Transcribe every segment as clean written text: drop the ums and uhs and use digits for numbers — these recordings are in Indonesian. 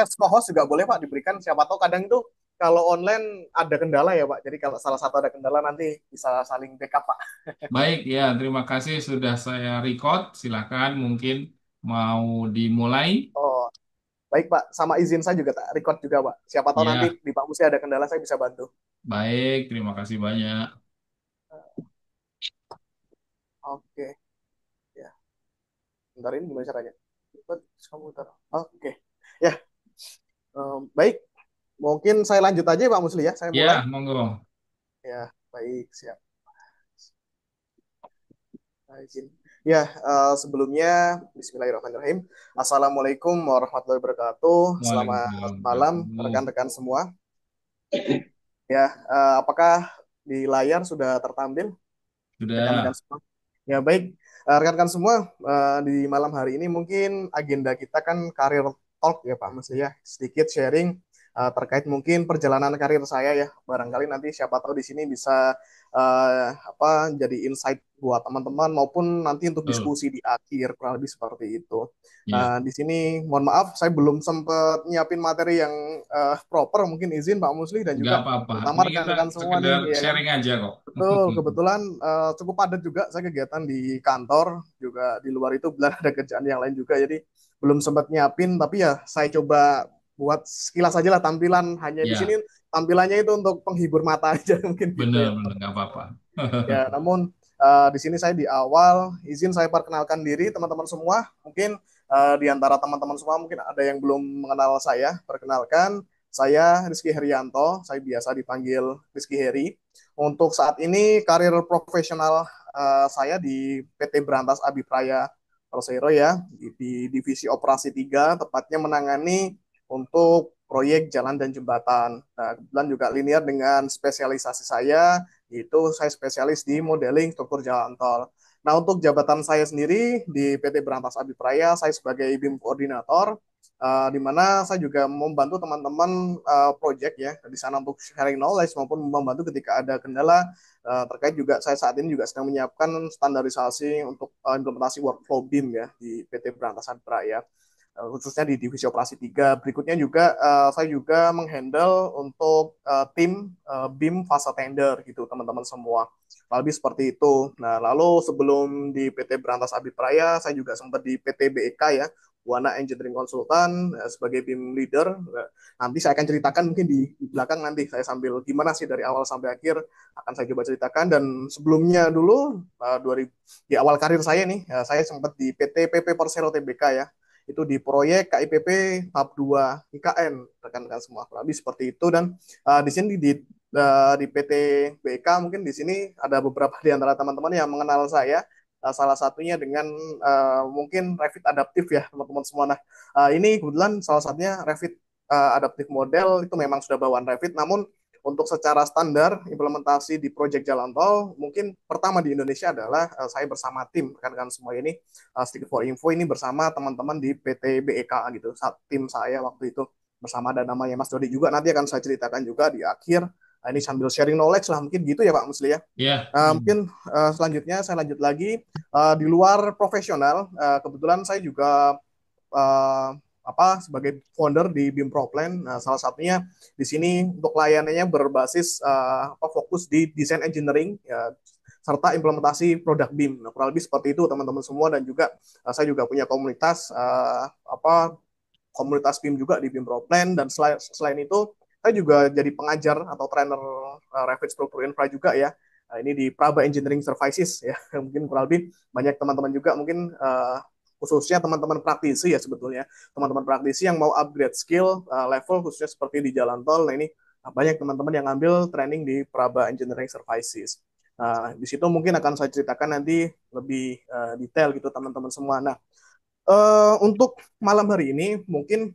akses co-host juga boleh Pak diberikan. Siapa tahu kadang itu kalau online ada kendala ya Pak. Jadi kalau salah satu ada kendala nanti bisa saling backup Pak. Baik, ya, terima kasih sudah saya record. Silakan mungkin mau dimulai. Oh, baik Pak. Sama izin saya juga tak record juga Pak. Siapa tahu nanti Ya, di Pak Musi ada kendala saya bisa bantu. baik, terima kasih banyak. Oke, ya. Bentar ini gimana caranya? Ikut komputer. Oke. Ya, baik. Mungkin saya lanjut aja ya, Pak Musli ya. Saya mulai. Ya, monggo. Ya, baik, siap. Nah, izin. Ya, sebelumnya Bismillahirrahmanirrahim. Assalamualaikum warahmatullahi wabarakatuh. Selamat Waalaikumsalam malam warahmatullahi. rekan-rekan semua. Ya, apakah di layar sudah tertampil rekan-rekan Sudah. semua? Ya, baik. Rekan-rekan semua, di malam hari ini mungkin agenda kita kan karir talk ya Pak Musli ya. Sedikit sharing terkait mungkin perjalanan karir saya ya. Barangkali nanti siapa tahu di sini bisa apa jadi insight buat teman-teman maupun nanti untuk Betul. diskusi di akhir kurang lebih seperti itu. Ya, Di sini mohon maaf saya belum sempat nyiapin materi yang proper mungkin izin Pak Musli dan nggak juga apa-apa. terutama Ini kita rekan-rekan semua nih sekedar ya kan. sharing aja kok. Betul, kebetulan cukup padat juga saya kegiatan di kantor, juga di luar itu benar ada kerjaan yang lain juga, jadi belum sempat nyiapin, tapi ya saya coba buat sekilas aja lah tampilan, hanya di sini Ya, tampilannya itu untuk penghibur mata aja mungkin gitu ya benar-benar nggak teman-teman apa-apa. semua. Ya, namun di sini saya di awal izin saya perkenalkan diri teman-teman semua. Mungkin di antara teman-teman semua mungkin ada yang belum mengenal saya. Perkenalkan, saya Rizky Herianto. Saya biasa dipanggil Rizky Heri. Untuk saat ini karir profesional saya di PT Berantas Abipraya Persero ya di divisi operasi 3 tepatnya menangani untuk proyek jalan dan jembatan. Nah, kebetulan juga linear dengan spesialisasi saya itu saya spesialis di modeling struktur jalan tol. Nah, untuk jabatan saya sendiri di PT Berantas Abipraya, saya sebagai BIM koordinator, di mana saya juga membantu teman-teman project ya di sana untuk sharing knowledge maupun membantu ketika ada kendala terkait juga saya saat ini juga sedang menyiapkan standarisasi untuk implementasi workflow BIM ya di PT Berantas Abipraya khususnya di divisi operasi 3. Berikutnya juga saya juga menghandle untuk tim BIM fase tender gitu teman-teman semua. Lebih seperti itu. Nah, lalu sebelum di PT Berantas Abipraya, saya juga sempat di PT BEK ya, Buana Engineering Consultant sebagai BIM leader. Nanti saya akan ceritakan mungkin di belakang nanti saya sambil gimana sih dari awal sampai akhir akan saya coba ceritakan dan sebelumnya dulu 2000 di awal karir saya nih saya sempat di PT PP Persero TBK ya itu di proyek KIPP tahap 2 IKN rekan-rekan semua lebih seperti itu dan di sini di PT BK mungkin di sini ada beberapa di antara teman-teman yang mengenal saya salah satunya dengan mungkin Revit adaptif ya teman-teman semua. Nah ini kebetulan salah satunya Revit adaptif model itu memang sudah bawaan Revit namun untuk secara standar implementasi di proyek jalan tol mungkin pertama di Indonesia adalah saya bersama tim rekan-rekan semua ini sedikit for info ini bersama teman-teman di PT BEK gitu. Tim saya waktu itu bersama ada namanya Mas Dodi juga nanti akan saya ceritakan juga di akhir. Nah, ini sambil sharing knowledge lah mungkin gitu ya Pak Musli ya. Ya, Mungkin selanjutnya saya lanjut lagi di luar profesional. Kebetulan saya juga uh, sebagai founder di BIM Proplan. Nah, salah satunya di sini untuk layanannya berbasis fokus di desain engineering ya, serta implementasi produk BIM. Nah, kurang lebih seperti itu teman-teman semua dan juga saya juga punya komunitas komunitas BIM juga di BIM Proplan dan selain itu saya juga jadi pengajar atau trainer Revit Struktur Infra juga ya. Nah, ini di Praba Engineering Services ya. Mungkin kurang lebih banyak teman-teman juga mungkin khususnya teman-teman praktisi ya sebetulnya. Teman-teman praktisi yang mau upgrade skill level khususnya seperti di jalan tol. Nah, ini banyak teman-teman yang ngambil training di Praba Engineering Services. Nah, di situ mungkin akan saya ceritakan nanti lebih detail gitu teman-teman semua. Nah, untuk malam hari ini mungkin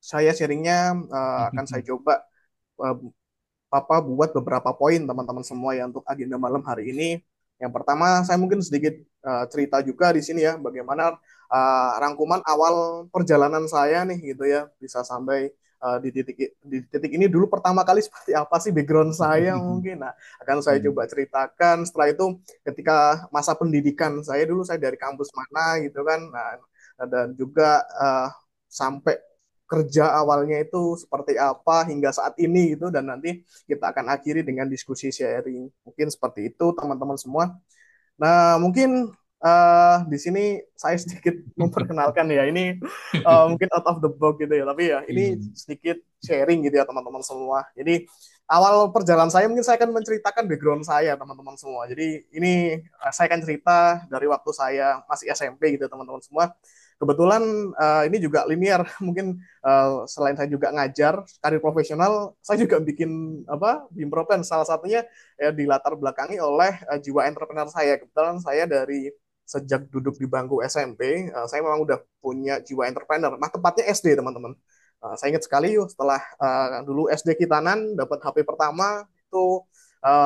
saya sharingnya akan saya coba uh, buat beberapa poin teman-teman semua ya untuk agenda malam hari ini. Yang pertama saya mungkin sedikit cerita juga di sini ya bagaimana rangkuman awal perjalanan saya nih gitu ya bisa sampai di titik ini dulu pertama kali seperti apa sih background saya mungkin. Nah, akan saya coba ceritakan setelah itu ketika masa pendidikan saya dulu saya dari kampus mana gitu kan. Nah, dan juga sampai kerja awalnya itu seperti apa hingga saat ini gitu, dan nanti kita akan akhiri dengan diskusi sharing. Mungkin seperti itu teman-teman semua. Nah, mungkin di sini saya sedikit memperkenalkan ya. Ini mungkin out of the box gitu ya. Tapi ya ini Iya. sedikit sharing gitu ya teman-teman semua. Jadi awal perjalanan saya mungkin saya akan menceritakan background saya teman-teman semua. Jadi ini saya akan cerita dari waktu saya masih SMP gitu teman-teman semua. Kebetulan ini juga linear. Mungkin selain saya juga ngajar karir profesional, saya juga bikin apa Bimpropen, salah satunya ya dilatar belakangi oleh jiwa entrepreneur saya. Kebetulan saya dari sejak duduk di bangku SMP, saya memang udah punya jiwa entrepreneur. Nah, tepatnya SD, teman-teman. Saya ingat sekali yuk, setelah dulu SD Kitanan, dapat HP pertama, itu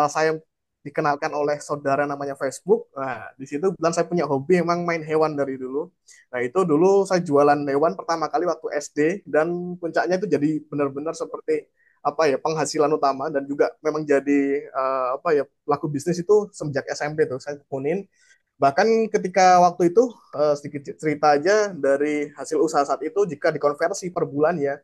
saya dikenalkan oleh saudara namanya Facebook. Nah, di situ kebetulan saya punya hobi emang main hewan dari dulu. Nah, itu dulu saya jualan hewan pertama kali waktu SD, dan puncaknya itu jadi benar-benar seperti apa ya penghasilan utama, dan juga memang jadi apa ya pelaku bisnis itu semenjak SMP tuh saya tekunin. Bahkan ketika waktu itu sedikit cerita aja dari hasil usaha saat itu, jika dikonversi per bulan ya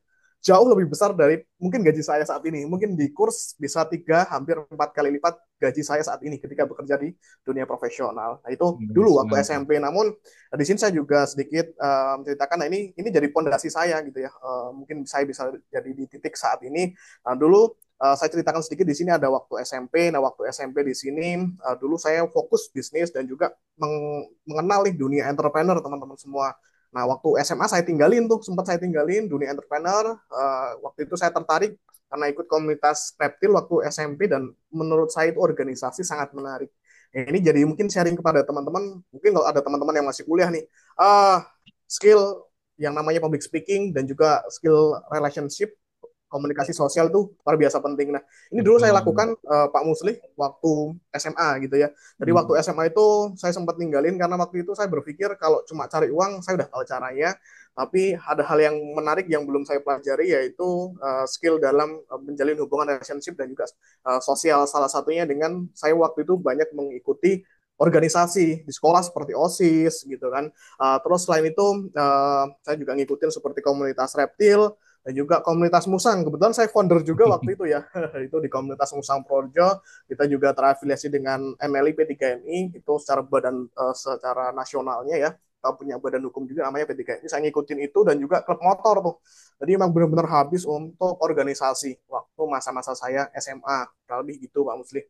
jauh lebih besar dari mungkin gaji saya saat ini. Mungkin di kurs bisa 3 hampir 4 kali lipat gaji saya saat ini ketika bekerja di dunia profesional. Nah itu dulu Yes, waktu mantap. SMP. Namun di sini saya juga sedikit menceritakan, nah ini jadi pondasi saya gitu ya. Mungkin saya bisa jadi di titik saat ini. Nah, dulu saya ceritakan sedikit di sini ada waktu SMP. Nah, waktu SMP di sini dulu saya fokus bisnis dan juga mengenal nih dunia entrepreneur teman-teman semua. Nah, waktu SMA saya tinggalin tuh, sempat saya tinggalin dunia entrepreneur. Waktu itu saya tertarik karena ikut komunitas reptil waktu SMP, dan menurut saya itu organisasi sangat menarik. Ini jadi mungkin sharing kepada teman-teman, mungkin kalau ada teman-teman yang masih kuliah nih, skill yang namanya public speaking dan juga skill relationship, komunikasi sosial tuh luar biasa penting. Nah, ini dulu saya Betul. lakukan Pak Muslih waktu SMA gitu ya. Jadi waktu Mm. SMA itu saya sempat ninggalin karena waktu itu saya berpikir kalau cuma cari uang saya udah tahu caranya, tapi ada hal yang menarik yang belum saya pelajari, yaitu skill dalam menjalin hubungan relationship dan juga sosial. Salah satunya dengan saya waktu itu banyak mengikuti organisasi di sekolah seperti OSIS gitu kan. Terus selain itu saya juga ngikutin seperti komunitas reptil dan juga komunitas Musang. Kebetulan saya founder juga waktu itu ya. Itu di komunitas Musang Projo. Kita juga terafiliasi dengan MLI P3MI, itu secara badan secara nasionalnya ya. Kita punya badan hukum juga namanya P3MI. Saya ngikutin itu, dan juga klub motor tuh. Jadi emang benar-benar habis untuk organisasi waktu masa-masa saya SMA. Kurang lebih gitu Pak Musli.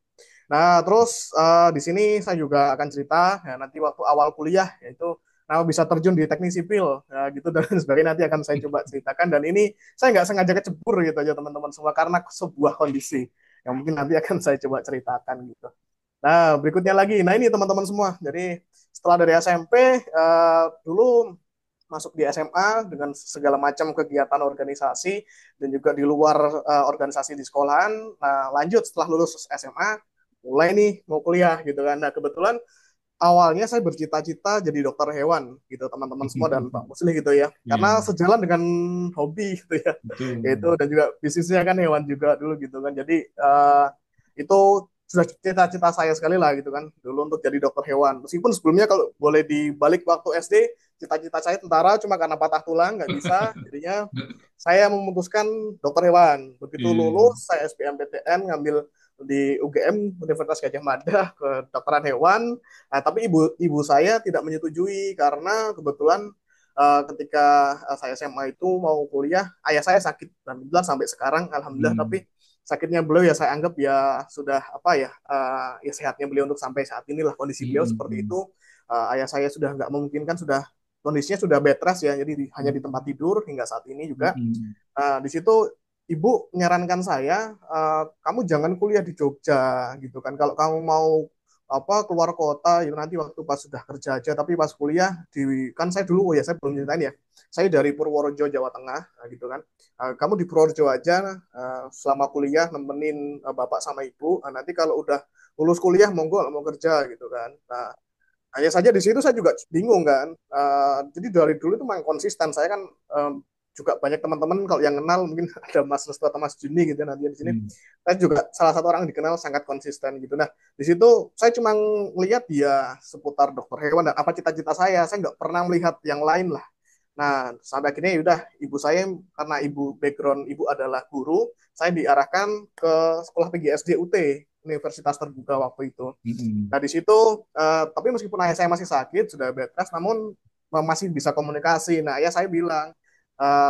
Nah, terus di sini saya juga akan cerita ya, nanti waktu awal kuliah, yaitu nah bisa terjun di teknik sipil ya, gitu dan sebagainya, nanti akan saya coba ceritakan. Dan ini saya nggak sengaja kecebur gitu aja teman-teman semua, karena sebuah kondisi yang mungkin nanti akan saya coba ceritakan gitu. Nah, berikutnya lagi, nah ini teman-teman semua, jadi setelah dari SMP dulu masuk di SMA dengan segala macam kegiatan organisasi dan juga di luar organisasi di sekolahan. Nah, lanjut setelah lulus SMA, mulai nih mau kuliah gitu kan. Nah, kebetulan awalnya saya bercita-cita jadi dokter hewan gitu teman-teman semua dan Pak Musli gitu ya, karena Iya, sejalan dengan hobi gitu ya, itu betul. dan juga bisnisnya kan hewan juga dulu gitu kan. Jadi itu sudah cita-cita saya sekali lah gitu kan dulu untuk jadi dokter hewan. Meskipun sebelumnya kalau boleh dibalik waktu SD, cita-cita saya tentara, cuma karena patah tulang nggak bisa, jadinya saya memutuskan dokter hewan. Begitu Iya. lulus saya SBMPTN ngambil di UGM Universitas Gajah Mada ke dokteran hewan. Nah, tapi ibu saya tidak menyetujui karena kebetulan ketika saya SMA itu mau kuliah, ayah saya sakit. Alhamdulillah sampai sekarang, alhamdulillah. Hmm. Tapi sakitnya beliau ya saya anggap ya sudah apa ya, ya sehatnya beliau untuk sampai saat inilah, kondisi beliau seperti Mm-mm. itu. Ayah saya sudah nggak memungkinkan, sudah kondisinya sudah bed rest ya, jadi hanya di tempat tidur hingga saat ini juga. Mm-mm. Di situ ibu menyarankan saya, kamu jangan kuliah di Jogja gitu kan. Kalau kamu mau apa keluar kota, ya nanti waktu pas sudah kerja aja. Tapi pas kuliah di kan saya dulu, oh ya saya belum ceritain ya. Saya dari Purworejo Jawa Tengah, gitu kan. Kamu di Purworejo aja selama kuliah nemenin bapak sama ibu. Nanti kalau udah lulus kuliah monggo mau kerja gitu kan. Nah, hanya saja di situ saya juga bingung kan. Jadi dari dulu itu memang konsisten. Saya kan juga banyak teman-teman kalau yang kenal mungkin ada Mas Restu atau Mas Juni gitu ya, nanti di sini. Mm. Saya juga salah satu orang yang dikenal sangat konsisten gitu. Nah, di situ saya cuma melihat dia seputar dokter hewan dan apa cita-cita saya. Saya nggak pernah melihat yang lain lah. Nah, sampai akhirnya ya udah ibu saya, karena ibu background ibu adalah guru, saya diarahkan ke sekolah PGSD UT, Universitas Terbuka waktu itu. Mm-mm. Nah, di situ tapi meskipun ayah saya masih sakit, sudah bed rest, namun masih bisa komunikasi. Nah, ayah saya bilang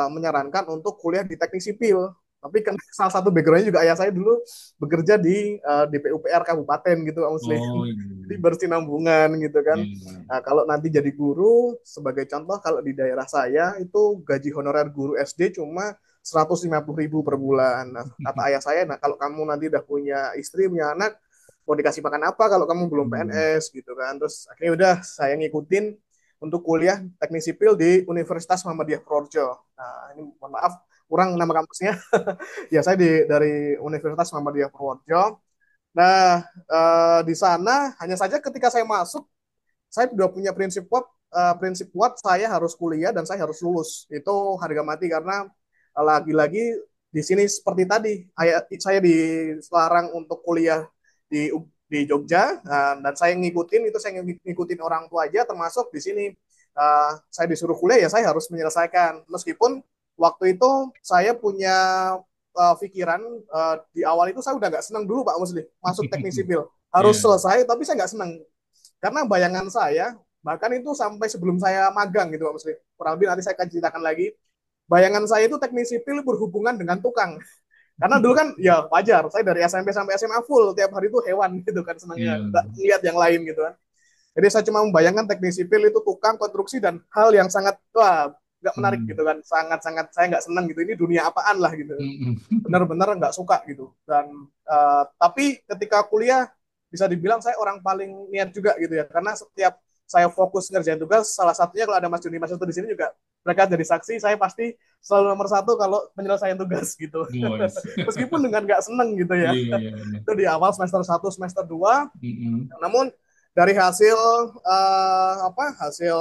menyarankan untuk kuliah di teknik sipil. Tapi kan salah satu backgroundnya juga ayah saya dulu bekerja di DPUPR kabupaten gitu, Pak Muslim. Oh Jadi iya. bersinambungan gitu kan. Iya. Nah, kalau nanti jadi guru, sebagai contoh, kalau di daerah saya itu gaji honorer guru SD cuma 150.000 per bulan. Nah, kata ayah saya, nah kalau kamu nanti udah punya istri, punya anak, mau dikasih makan apa kalau kamu belum Hmm. PNS gitu kan. Terus akhirnya udah saya ngikutin untuk kuliah teknik sipil di Universitas Muhammadiyah Purworejo. Nah, ini mohon maaf kurang nama kampusnya. Ya saya dari Universitas Muhammadiyah Purworejo. Nah, di sana hanya saja ketika saya masuk, saya sudah punya prinsip kuat saya harus kuliah dan saya harus lulus. Itu harga mati karena lagi-lagi di sini seperti tadi, saya dilarang untuk kuliah di Jogja, dan saya ngikutin itu, saya ngikutin orang tua aja, termasuk di sini saya disuruh kuliah ya saya harus menyelesaikan. Meskipun waktu itu saya punya pikiran, di awal itu saya udah nggak senang dulu Pak Musli masuk teknik sipil, harus Iya. selesai, tapi saya nggak senang karena bayangan saya, bahkan itu sampai sebelum saya magang gitu Pak Musli, kurang lebih nanti saya akan ceritakan lagi, bayangan saya itu teknik sipil berhubungan dengan tukang. Karena dulu kan ya wajar, saya dari SMP sampai SMA full, tiap hari itu hewan gitu kan, senangnya Iya. nggak lihat yang lain gitu kan. Jadi saya cuma membayangkan teknik sipil itu tukang konstruksi dan hal yang sangat, wah, nggak menarik Hmm. gitu kan, sangat-sangat saya nggak senang gitu, ini dunia apaan lah gitu, Mm-mm. benar-benar nggak suka gitu. Dan tapi ketika kuliah bisa dibilang saya orang paling niat juga gitu ya, karena setiap saya fokus ngerjain tugas, salah satunya kalau ada Mas Juni Mas itu di sini juga, mereka jadi saksi, saya pasti selalu nomor satu kalau penyelesaian tugas gitu. Boys. Meskipun dengan nggak seneng gitu ya, Iya, iya, iya. itu di awal semester satu semester 2. Mm-mm. Namun dari hasil hasil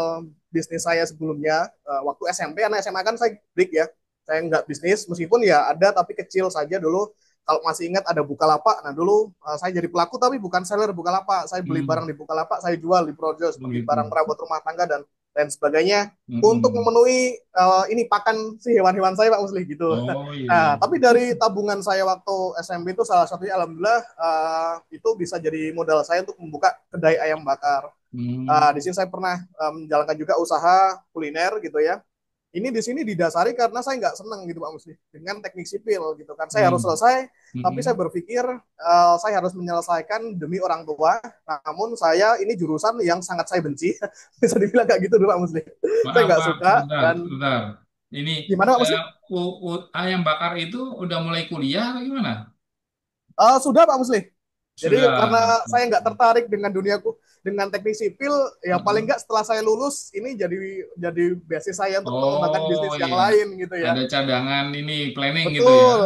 bisnis saya sebelumnya, waktu SMP, anak SMA kan saya break ya, saya nggak bisnis, meskipun ya ada tapi kecil saja dulu. Kalau masih ingat ada Bukalapak, nah dulu saya jadi pelaku tapi bukan seller Bukalapak, saya beli Mm. barang di Bukalapak, saya jual di Projo seperti Begitu. barang perabot rumah tangga dan lain sebagainya untuk Mm-mm. memenuhi ini pakan si hewan-hewan saya Pak Musli gitu. Oh iya, Nah, iya. tapi dari tabungan saya waktu SMP itu salah satunya alhamdulillah itu bisa jadi modal saya untuk membuka kedai ayam bakar. Hmm. Di sini saya pernah menjalankan juga usaha kuliner gitu ya. Ini di sini didasari karena saya nggak senang gitu Pak Musli dengan teknik sipil gitu kan. Saya harus Hmm. selesai, tapi saya Mm-mm. berpikir saya harus menyelesaikan demi orang tua. Namun saya ini jurusan yang sangat saya benci, bisa dibilang kayak gitu dulu Pak Musli. Saya Maaf, nggak Pak, suka sebentar, dan sebentar. Ini gimana Pak Musli? eh, ayam bakar itu udah mulai kuliah atau gimana? Sudah Pak Musli. Jadi karena Sudah. saya nggak tertarik dengan duniaku dengan teknik sipil, ya paling Heeh. nggak setelah saya lulus ini jadi basis saya untuk mengembangkan Oh bisnis yang iya, lain gitu ya. ada cadangan ini planning gitu ya. Betul,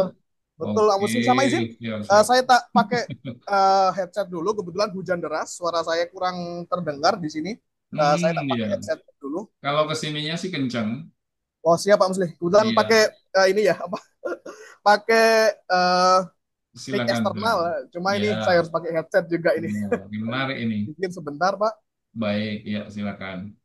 betul Pak Oke, Muslim. Sama izin, siap, siap. saya tak pakai headset dulu. Kebetulan hujan deras, suara saya kurang terdengar di sini. Saya tak Iya. pakai headset dulu. Kalau kesininya sih kenceng. Oh siap Pak Muslim. Kebetulan Iya, pakai ini ya, apa? Pakai mic silakan, eksternal. silakan. Cuma Ya, ini saya harus pakai headset juga ini. benar. Ini menarik ini. Mungkin sebentar Pak. Baik, ya silakan.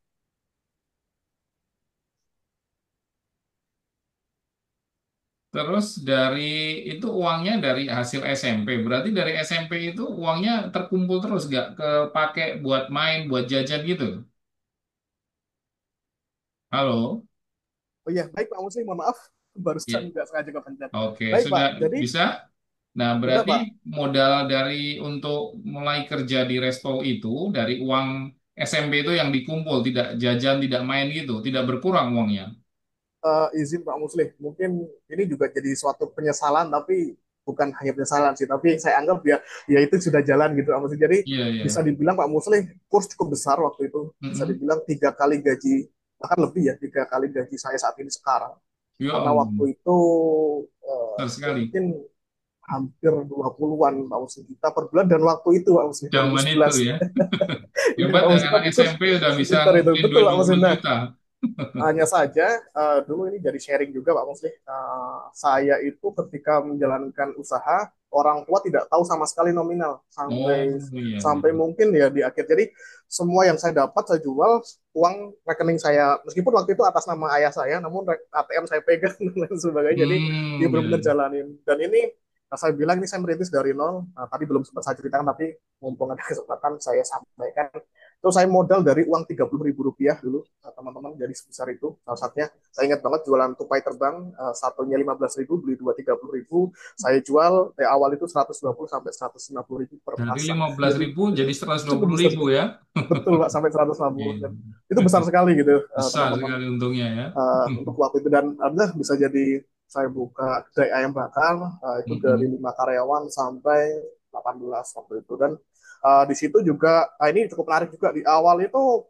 Terus dari itu uangnya dari hasil SMP. Berarti dari SMP itu uangnya terkumpul terus nggak kepake buat main, buat jajan gitu? Halo? Oh iya, baik Pak Muslim, mohon maaf. Barusan Ya, nggak sengaja kepencet. oke. Baik Pak, Sudah jadi bisa? Nah, sudah berarti Pak. modal dari untuk mulai kerja di resto itu dari uang SMP itu yang dikumpul, tidak jajan, tidak main gitu, tidak berkurang uangnya. Izin Pak Muslim, mungkin ini juga jadi suatu penyesalan, tapi bukan hanya penyesalan sih, tapi saya anggap ya itu sudah jalan gitu Pak Muslim. Jadi Iya, bisa iya. dibilang Pak Muslim kurs cukup besar waktu itu, bisa Mm-mm. dibilang 3 kali gaji, bahkan lebih ya, 3 kali gaji saya saat ini sekarang. Ya Karena waktu ampun, itu besar ya sekali. mungkin hampir 20-an Pak Muslim kita per bulan, dan waktu itu Pak Muslim Zaman itu 2011. ya. Iya Hebat Pak ya, Muslim, anak tapi kurs SMP udah bisa sekitar itu, ngumpulin betul duit Pak Muslim. 20 Nah, juta. Hanya saja dulu ini jadi sharing juga Pak Musli. Saya itu ketika menjalankan usaha, orang tua tidak tahu sama sekali nominal Oh sampai iya, sampai iya. mungkin ya di akhir. Jadi semua yang saya dapat saya jual, uang rekening saya meskipun waktu itu atas nama ayah saya, namun ATM saya pegang dan lain sebagainya. Jadi dia Iya, benar-benar iya. jalanin. Dan ini saya bilang ini saya merintis dari nol. Tadi belum sempat saya ceritakan, tapi mumpung ada kesempatan saya sampaikan. Terus saya modal dari uang 30.000 rupiah dulu, teman-teman, jadi sebesar itu. Salah satunya, saya ingat banget jualan tupai terbang, satunya 15.000, beli dua 30.000. Saya jual awal itu 120 sampai 150.000 per Dari pasang. lima belas Jadi ribu jadi seratus dua cukup puluh besar ribu sekali. ya. Betul Pak, sampai 150. Iya. Dan itu besar sekali gitu, Besar teman-teman. sekali untungnya ya. Untuk waktu itu, dan ada bisa jadi saya buka kedai ayam bakar, itu dari Mm-mm. 5 karyawan sampai 18 waktu itu. Dan di situ juga, ini cukup menarik juga, di awal itu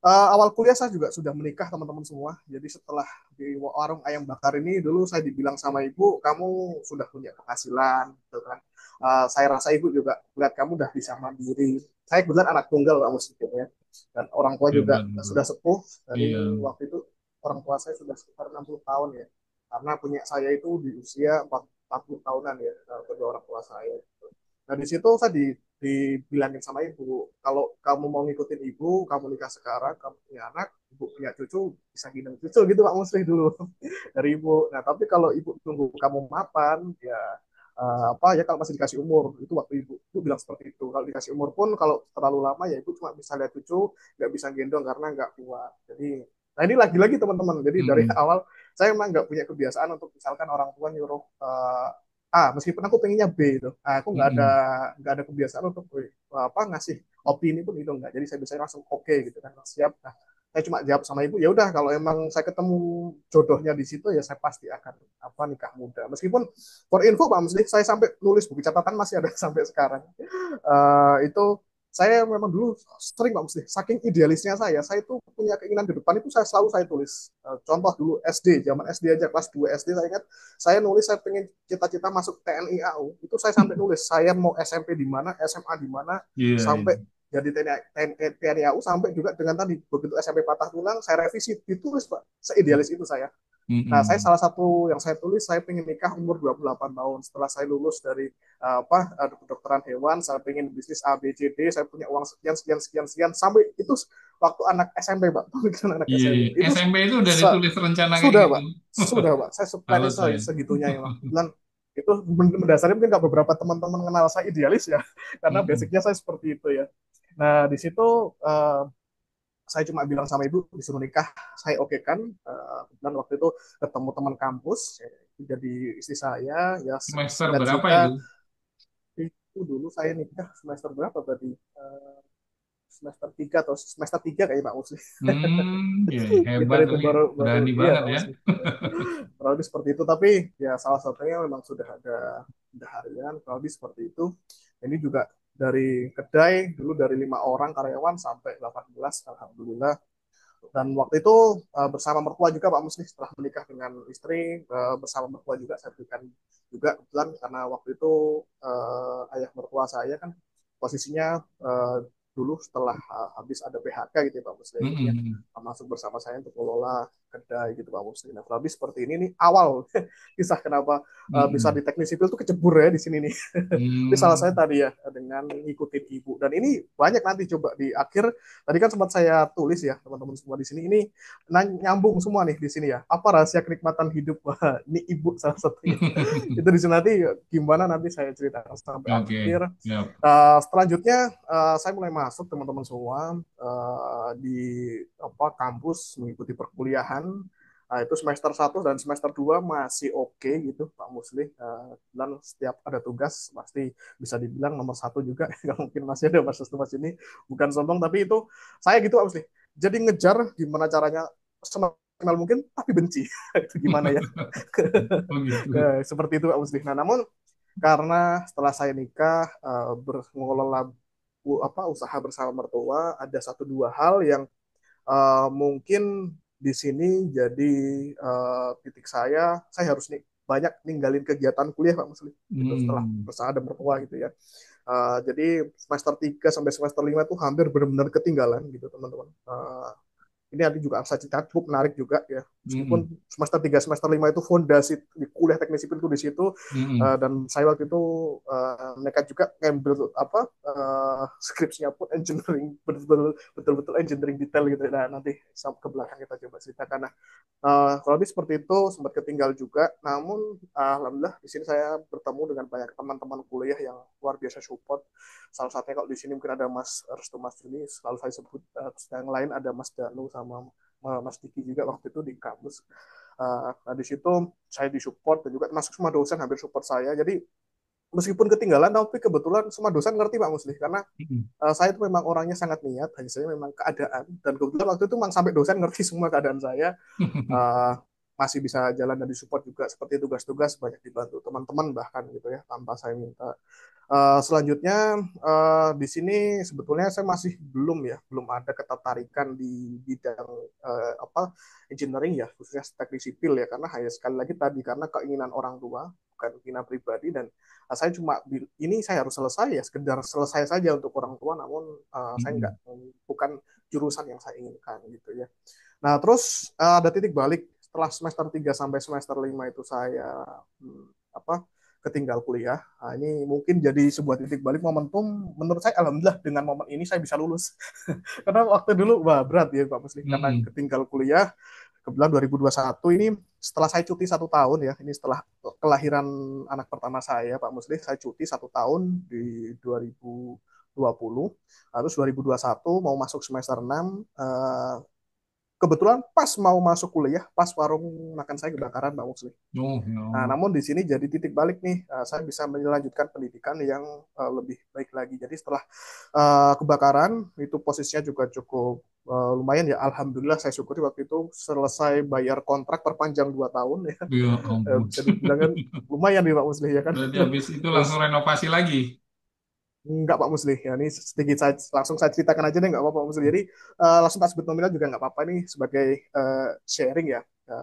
awal kuliah saya juga sudah menikah teman-teman semua. Jadi setelah di warung ayam bakar ini dulu saya dibilang sama ibu, kamu sudah punya penghasilan, gitu kan. Saya rasa ibu juga lihat kamu udah bisa mandiri. Saya kebetulan anak tunggal Pak Muslim ya. Dan orang tua juga Hebat itu. sudah sepuh. Dari Iya. waktu itu orang tua saya sudah sekitar 60 tahun ya. Karena punya saya itu di usia 40 tahunan ya, kedua orang tua saya. Nah, di situ saya dibilangin sama ibu, kalau kamu mau ngikutin ibu, kamu nikah sekarang, kamu punya anak, ibu punya cucu, bisa gendong cucu gitu Pak Musri dulu dari ibu. Nah, tapi kalau ibu tunggu kamu mapan, ya apa ya, kalau masih dikasih umur, itu waktu ibu bilang seperti itu. Kalau dikasih umur pun, kalau terlalu lama ya ibu cuma bisa lihat cucu, nggak bisa gendong karena nggak kuat. Jadi, nah ini lagi-lagi teman-teman. Jadi dari Mm-mm. awal saya emang nggak punya kebiasaan untuk misalkan orang tua nyuruh meskipun aku pengennya B itu, aku Mm-mm. nggak ada kebiasaan untuk apa ngasih opini pun itu nggak. Jadi saya biasanya langsung oke gitu kan, siap. Nah, saya cuma jawab sama ibu, ya udah kalau emang saya ketemu jodohnya di situ ya saya pasti akan apa nikah muda. Meskipun for info Pak Musli, saya sampai nulis buku catatan masih ada sampai sekarang. Itu saya memang dulu sering Pak Musli, saking idealisnya saya itu punya keinginan di depan itu saya tulis. Contoh dulu SD, zaman SD aja kelas 2 SD saya ingat, saya nulis saya pengen cita-cita masuk TNI AU, itu saya sampai nulis saya mau SMP di mana, SMA di mana, Iya, iya. sampai jadi TNI AU, sampai juga dengan tadi begitu SMP patah tulang saya revisi ditulis Pak, seidealis itu saya. Nah, saya Mm-mm. salah satu yang saya tulis, saya pengen nikah umur 28 tahun. Setelah saya lulus dari kedokteran hewan, saya pengen bisnis A, B, C, D, saya punya uang sekian, sekian, sekian, sekian. Sampai itu waktu anak SMP, Pak. Pemikiran anak Iya, iya. SMP. Itu SMP itu udah ditulis rencana kayak sudah, gitu. Pak. Sudah, Pak. Saya Salut planning saya. segitunya emang. Kebetulan itu mendasarnya mungkin nggak beberapa teman-teman kenal saya idealis ya. Karena Mm-mm. basicnya saya seperti itu ya. Nah, di situ saya cuma bilang sama ibu disuruh nikah, saya oke kan. Dan waktu itu ketemu teman kampus, jadi istri saya, ya Semester singkat berapa cerita itu? itu dulu saya nikah semester berapa berarti? Semester 3 atau semester 3 kayak Pak Musli. Iya, Sekitar hebat itu lagi. baru baru Berani iya banget Pak ya. Musli. Kurang lebih seperti itu, tapi ya salah satunya memang sudah ada harian kurang lebih seperti itu. Ini juga dari kedai dulu dari 5 orang karyawan sampai 18, alhamdulillah. Dan waktu itu bersama mertua juga Pak Musli, setelah menikah dengan istri, bersama mertua juga saya berikan juga kebetulan karena waktu itu ayah mertua saya kan posisinya dulu setelah habis ada PHK gitu ya Pak Musli, akhirnya Mm-mm. masuk bersama saya untuk mengelola kedai gitu Pak Musli. Nah, lebih seperti ini nih awal kisah kenapa bisa Mm-mm. di teknik sipil itu kecebur ya di sini nih. Tapi salah saya Mm. tadi ya dengan ngikutin ibu, dan ini banyak nanti coba di akhir. Tadi kan sempat saya tulis ya teman-teman semua di sini, ini nyambung semua nih di sini ya. Apa rahasia kenikmatan hidup? Wah, ini ibu salah satunya. Itu di sini nanti gimana nanti saya ceritakan sampai Oke, akhir. siap. Selanjutnya saya mulai masuk teman-teman semua di apa kampus mengikuti perkuliahan. Itu semester 1 dan semester 2 masih oke gitu Pak Musli. Dan setiap ada tugas pasti bisa dibilang nomor satu juga. Kalau mungkin masih ada mas ini bukan sombong, tapi itu saya gitu Pak Musli. Jadi ngejar gimana caranya semaksimal mungkin tapi benci. Itu gimana ya? Oh gitu. Seperti itu Pak Musli. Nah, namun karena setelah saya nikah mengelola apa usaha bersama mertua, ada satu dua hal yang mungkin di sini jadi titik saya harus nih banyak ninggalin kegiatan kuliah Pak Muslim gitu setelah Hmm. bersama ada mertua gitu ya. Jadi semester 3 sampai semester 5 tuh hampir benar-benar ketinggalan gitu teman-teman. ini nanti juga saya cerita cukup menarik juga ya. Meskipun Mm-mm. semester 3 semester 5 itu fondasi di kuliah teknik sipil itu di situ. Mm-mm. Dan saya waktu itu nekat juga ngambil apa skripsinya pun engineering, betul-betul engineering detail gitu. Nah, nanti ke belakang kita coba ceritakan. Nah, kalau lebih seperti itu sempat ketinggal juga. Namun alhamdulillah di sini saya bertemu dengan banyak teman-teman kuliah yang luar biasa support. Salah satunya kalau di sini mungkin ada Mas Restu Mas Juni, selalu saya sebut. Yang lain ada Mas Danu sama Mas Diki juga waktu itu di kampus. Nah di situ saya disupport dan juga termasuk semua dosen hampir support saya. Jadi meskipun ketinggalan, tapi kebetulan semua dosen ngerti Pak Musli karena Mm-mm. saya itu memang orangnya sangat niat, hanya saja memang keadaan dan kebetulan waktu itu memang sampai dosen ngerti semua keadaan saya. uh, Masih bisa jalan dan disupport juga seperti tugas-tugas banyak dibantu teman-teman bahkan gitu ya tanpa saya minta. Selanjutnya di sini sebetulnya saya masih belum ada ketertarikan di bidang apa engineering ya khususnya teknik sipil ya karena hanya sekali lagi tadi karena keinginan orang tua bukan keinginan pribadi dan saya cuma ini saya harus selesai ya sekedar selesai saja untuk orang tua namun saya nggak Mm-mm. bukan jurusan yang saya inginkan gitu ya. Nah, terus ada titik balik setelah semester 3 sampai semester 5 itu saya apa ketinggal kuliah. Nah, ini mungkin jadi sebuah titik balik momentum menurut saya alhamdulillah dengan momen ini saya bisa lulus. Karena waktu dulu wah berat ya Pak Musli karena Mm-mm. ketinggal kuliah kebetulan 2021 ini setelah saya cuti 1 tahun ya ini setelah kelahiran anak pertama saya Pak Musli saya cuti 1 tahun di 2020 terus 2021 mau masuk semester 6 kebetulan pas mau masuk kuliah, pas warung makan saya kebakaran, Mbak Musli. Oh, ya Nah, Allah. namun di sini jadi titik balik nih, saya bisa melanjutkan pendidikan yang lebih baik lagi. Jadi setelah kebakaran, itu posisinya juga cukup lumayan ya. Alhamdulillah saya syukuri waktu itu selesai bayar kontrak perpanjang 2 tahun ya. Ya ampun. Bisa dibilang kan lumayan nih Pak Musli ya kan. Berarti habis itu langsung Terus renovasi lagi. enggak Pak Musli, ya ini sedikit saya langsung saya ceritakan aja deh nggak apa-apa Pak Musli. Jadi langsung tak sebut nominal juga nggak apa-apa nih sebagai sharing ya. Ya.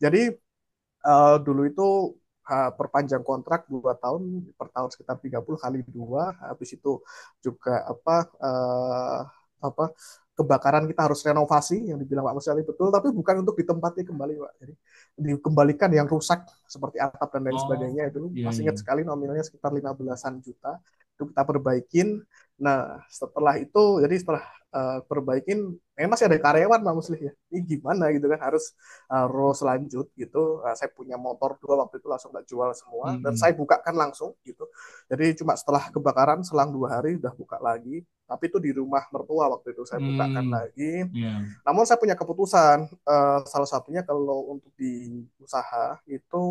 Jadi dulu itu perpanjang kontrak 2 tahun per tahun sekitar 30 kali dua. Habis itu juga apa kebakaran kita harus renovasi yang dibilang Pak Musli betul, tapi bukan untuk ditempati kembali Pak. Jadi dikembalikan yang rusak seperti atap dan lain Oh, sebagainya itu iya masih iya. ingat sekali nominalnya sekitar 15-an juta itu kita perbaikin. Nah setelah itu jadi setelah perbaikin memang masih ada karyawan Pak Musli ya ini gimana gitu kan harus lanjut gitu. Saya punya motor dua waktu itu langsung tak jual semua dan Mm-mm. saya bukakan langsung gitu. Jadi cuma setelah kebakaran selang 2 hari udah buka lagi. Tapi itu di rumah mertua waktu itu saya bukakan Hmm, lagi. ya. Namun saya punya keputusan salah satunya kalau untuk di usaha itu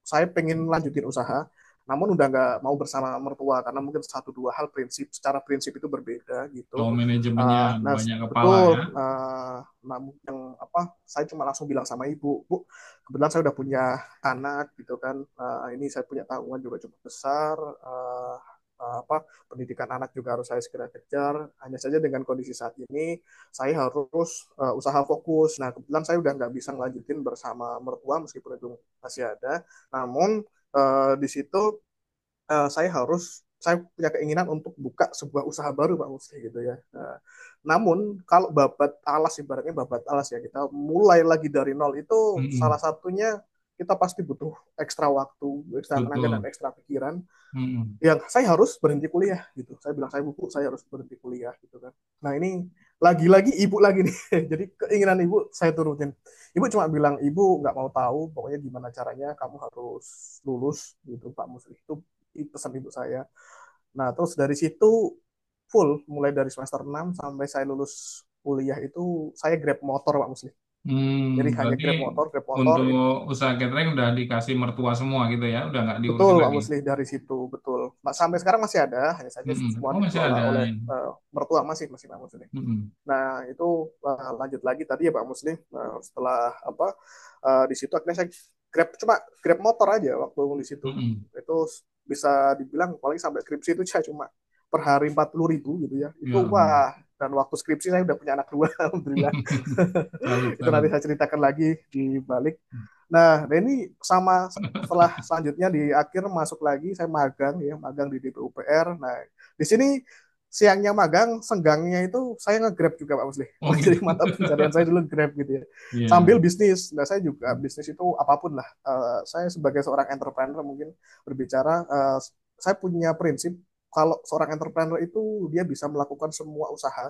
saya pengen lanjutin usaha namun udah nggak mau bersama mertua karena mungkin satu dua hal secara prinsip itu berbeda Oh, gitu. manajemennya Nah banyak kepala ya. betul. Namun yang apa saya cuma langsung bilang sama ibu, Bu, kebetulan saya udah punya anak gitu kan. Ini saya punya tanggungan juga cukup besar. Apa pendidikan anak juga harus saya segera kejar. Hanya saja dengan kondisi saat ini saya harus usaha fokus. Nah kebetulan saya udah nggak bisa ngelanjutin bersama mertua meskipun itu masih ada. Namun di situ saya punya keinginan untuk buka sebuah usaha baru Pak Musli gitu ya. Namun kalau babat alas ibaratnya babat alas ya kita mulai lagi dari nol itu salah Mm-mm. satunya kita pasti butuh ekstra waktu, ekstra tenaga dan Betul. ekstra pikiran Mm-mm. yang saya harus berhenti kuliah gitu. Saya bilang saya buku saya harus berhenti kuliah gitu kan. Nah ini lagi-lagi ibu lagi nih. Jadi keinginan ibu saya turutin. Ibu cuma bilang ibu nggak mau tahu pokoknya gimana caranya kamu harus lulus gitu Pak Musli itu pesan ibu saya. Nah terus dari situ full mulai dari semester 6 sampai saya lulus kuliah itu saya grab motor Pak Musli. Jadi hanya Berarti grab motor untuk usaha catering udah dikasih mertua semua gitu ya, udah nggak betul diurusin Pak lagi. Musli dari situ betul. Sampai sekarang masih ada, hanya saja Mm-mm. semua Oh, masih dikelola ada. oleh Ya. mertua masih masih Pak Musli. Mm-mm. Nah itu lanjut lagi tadi ya Pak Musli. Setelah apa di situ akhirnya saya grab motor aja waktu di situ. Mm-mm. Itu bisa dibilang paling sampai skripsi itu saya cuma per hari 40.000 gitu ya. Itu Ya Allah. wah dan waktu skripsi saya udah punya anak dua alhamdulillah. Salut, Itu nanti salut. saya ceritakan lagi di balik. Nah, ini sama setelah selanjutnya di akhir masuk lagi saya magang ya, magang di DPUPR. Nah, di sini siangnya magang, senggangnya itu saya nge-Grab juga Pak Musli. Oh gitu. Jadi mata pencarian saya dulu Grab gitu ya. Sambil Iya. bisnis. Nah, saya juga bisnis itu apapun lah. Saya sebagai seorang entrepreneur mungkin berbicara, saya punya prinsip kalau seorang entrepreneur itu dia bisa melakukan semua usaha,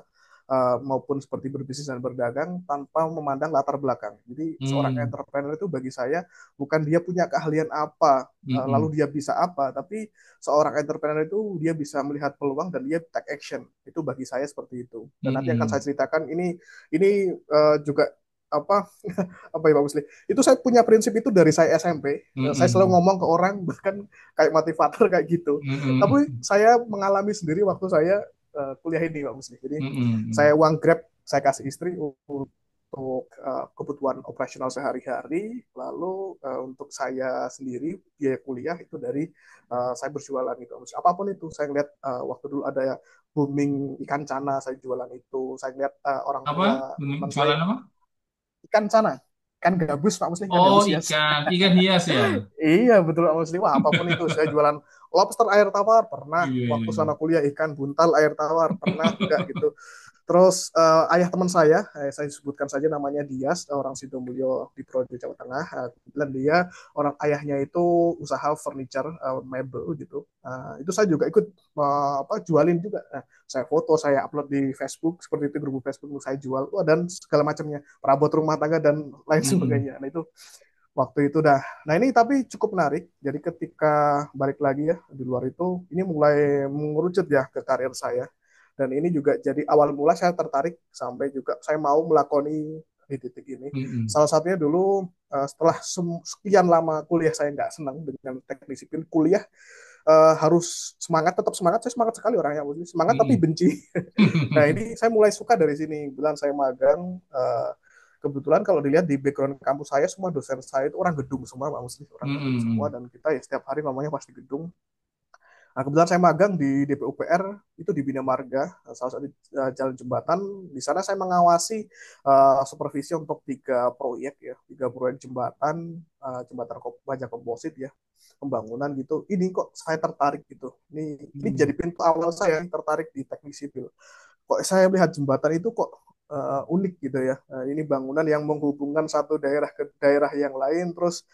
maupun seperti berbisnis dan berdagang tanpa memandang latar belakang. Jadi seorang Hmm. entrepreneur itu bagi saya bukan dia punya keahlian apa, Mm-mm. lalu dia bisa apa, tapi seorang entrepreneur itu dia bisa melihat peluang dan dia take action. Itu bagi saya seperti itu. Dan nanti akan saya Mm-mm. ceritakan ini juga apa apa ya Pak Musli. Itu saya punya prinsip itu dari saya SMP. Saya selalu Mm-mm. ngomong ke orang bahkan kayak motivator kayak gitu. Tapi Mm-mm. saya mengalami sendiri waktu saya kuliah ini Pak Musli. Jadi saya Mm-mm. uang Grab saya kasih istri untuk kebutuhan operasional sehari-hari, lalu untuk saya sendiri biaya kuliah itu dari saya berjualan gitu. Apapun itu, saya lihat waktu dulu ada booming ikan cana, saya jualan itu. Saya lihat orang Apa? tua teman Jualan saya apa? ikan cana, ikan gabus Pak Muslim, ikan Oh, gabus hias. ikan hias ya. Iya betul Pak Muslim. Wah, apapun itu, saya jualan lobster air tawar pernah, Iya, iya, waktu iya. sana kuliah ikan buntal air tawar pernah juga gitu. Terus ayah teman saya sebutkan saja namanya Dias, orang Sidomulyo di Projo Jawa Tengah. Dan dia orang ayahnya itu usaha furniture, mebel gitu. Itu saya juga ikut jualin juga. Saya foto, saya upload di Facebook seperti itu, grup Facebook saya jual dan segala macamnya, perabot rumah tangga dan lain Mm-mm. sebagainya. Nah itu waktu itu dah. Nah ini tapi cukup menarik. Jadi ketika balik lagi ya di luar itu, ini mulai mengerucut ya ke karir saya. Dan ini juga jadi awal mula saya tertarik sampai juga saya mau melakoni di titik ini. Mm-mm. Salah satunya dulu setelah sekian lama kuliah saya nggak senang dengan teknik sipil, kuliah harus semangat, tetap semangat. Saya semangat sekali orangnya, semangat tapi Mm-mm. benci. Nah ini saya mulai suka dari sini. Bilang saya magang, kebetulan kalau dilihat di background kampus saya, semua dosen saya itu orang gedung semua, Pak Musli, orang gedung semua, Mm-mm. dan kita ya setiap hari namanya pasti gedung. Nah, kebetulan saya magang di DPUPR itu di Bina Marga, salah satu jalan jembatan. Di sana saya mengawasi supervisi untuk 3 proyek ya, 3 proyek jembatan, jembatan baja komposit ya, pembangunan gitu. Ini kok saya tertarik gitu. Ini jadi Mm-mm. pintu awal saya tertarik di teknik sipil. Kok saya melihat jembatan itu kok unik gitu ya. Ini bangunan yang menghubungkan satu daerah ke daerah yang lain, terus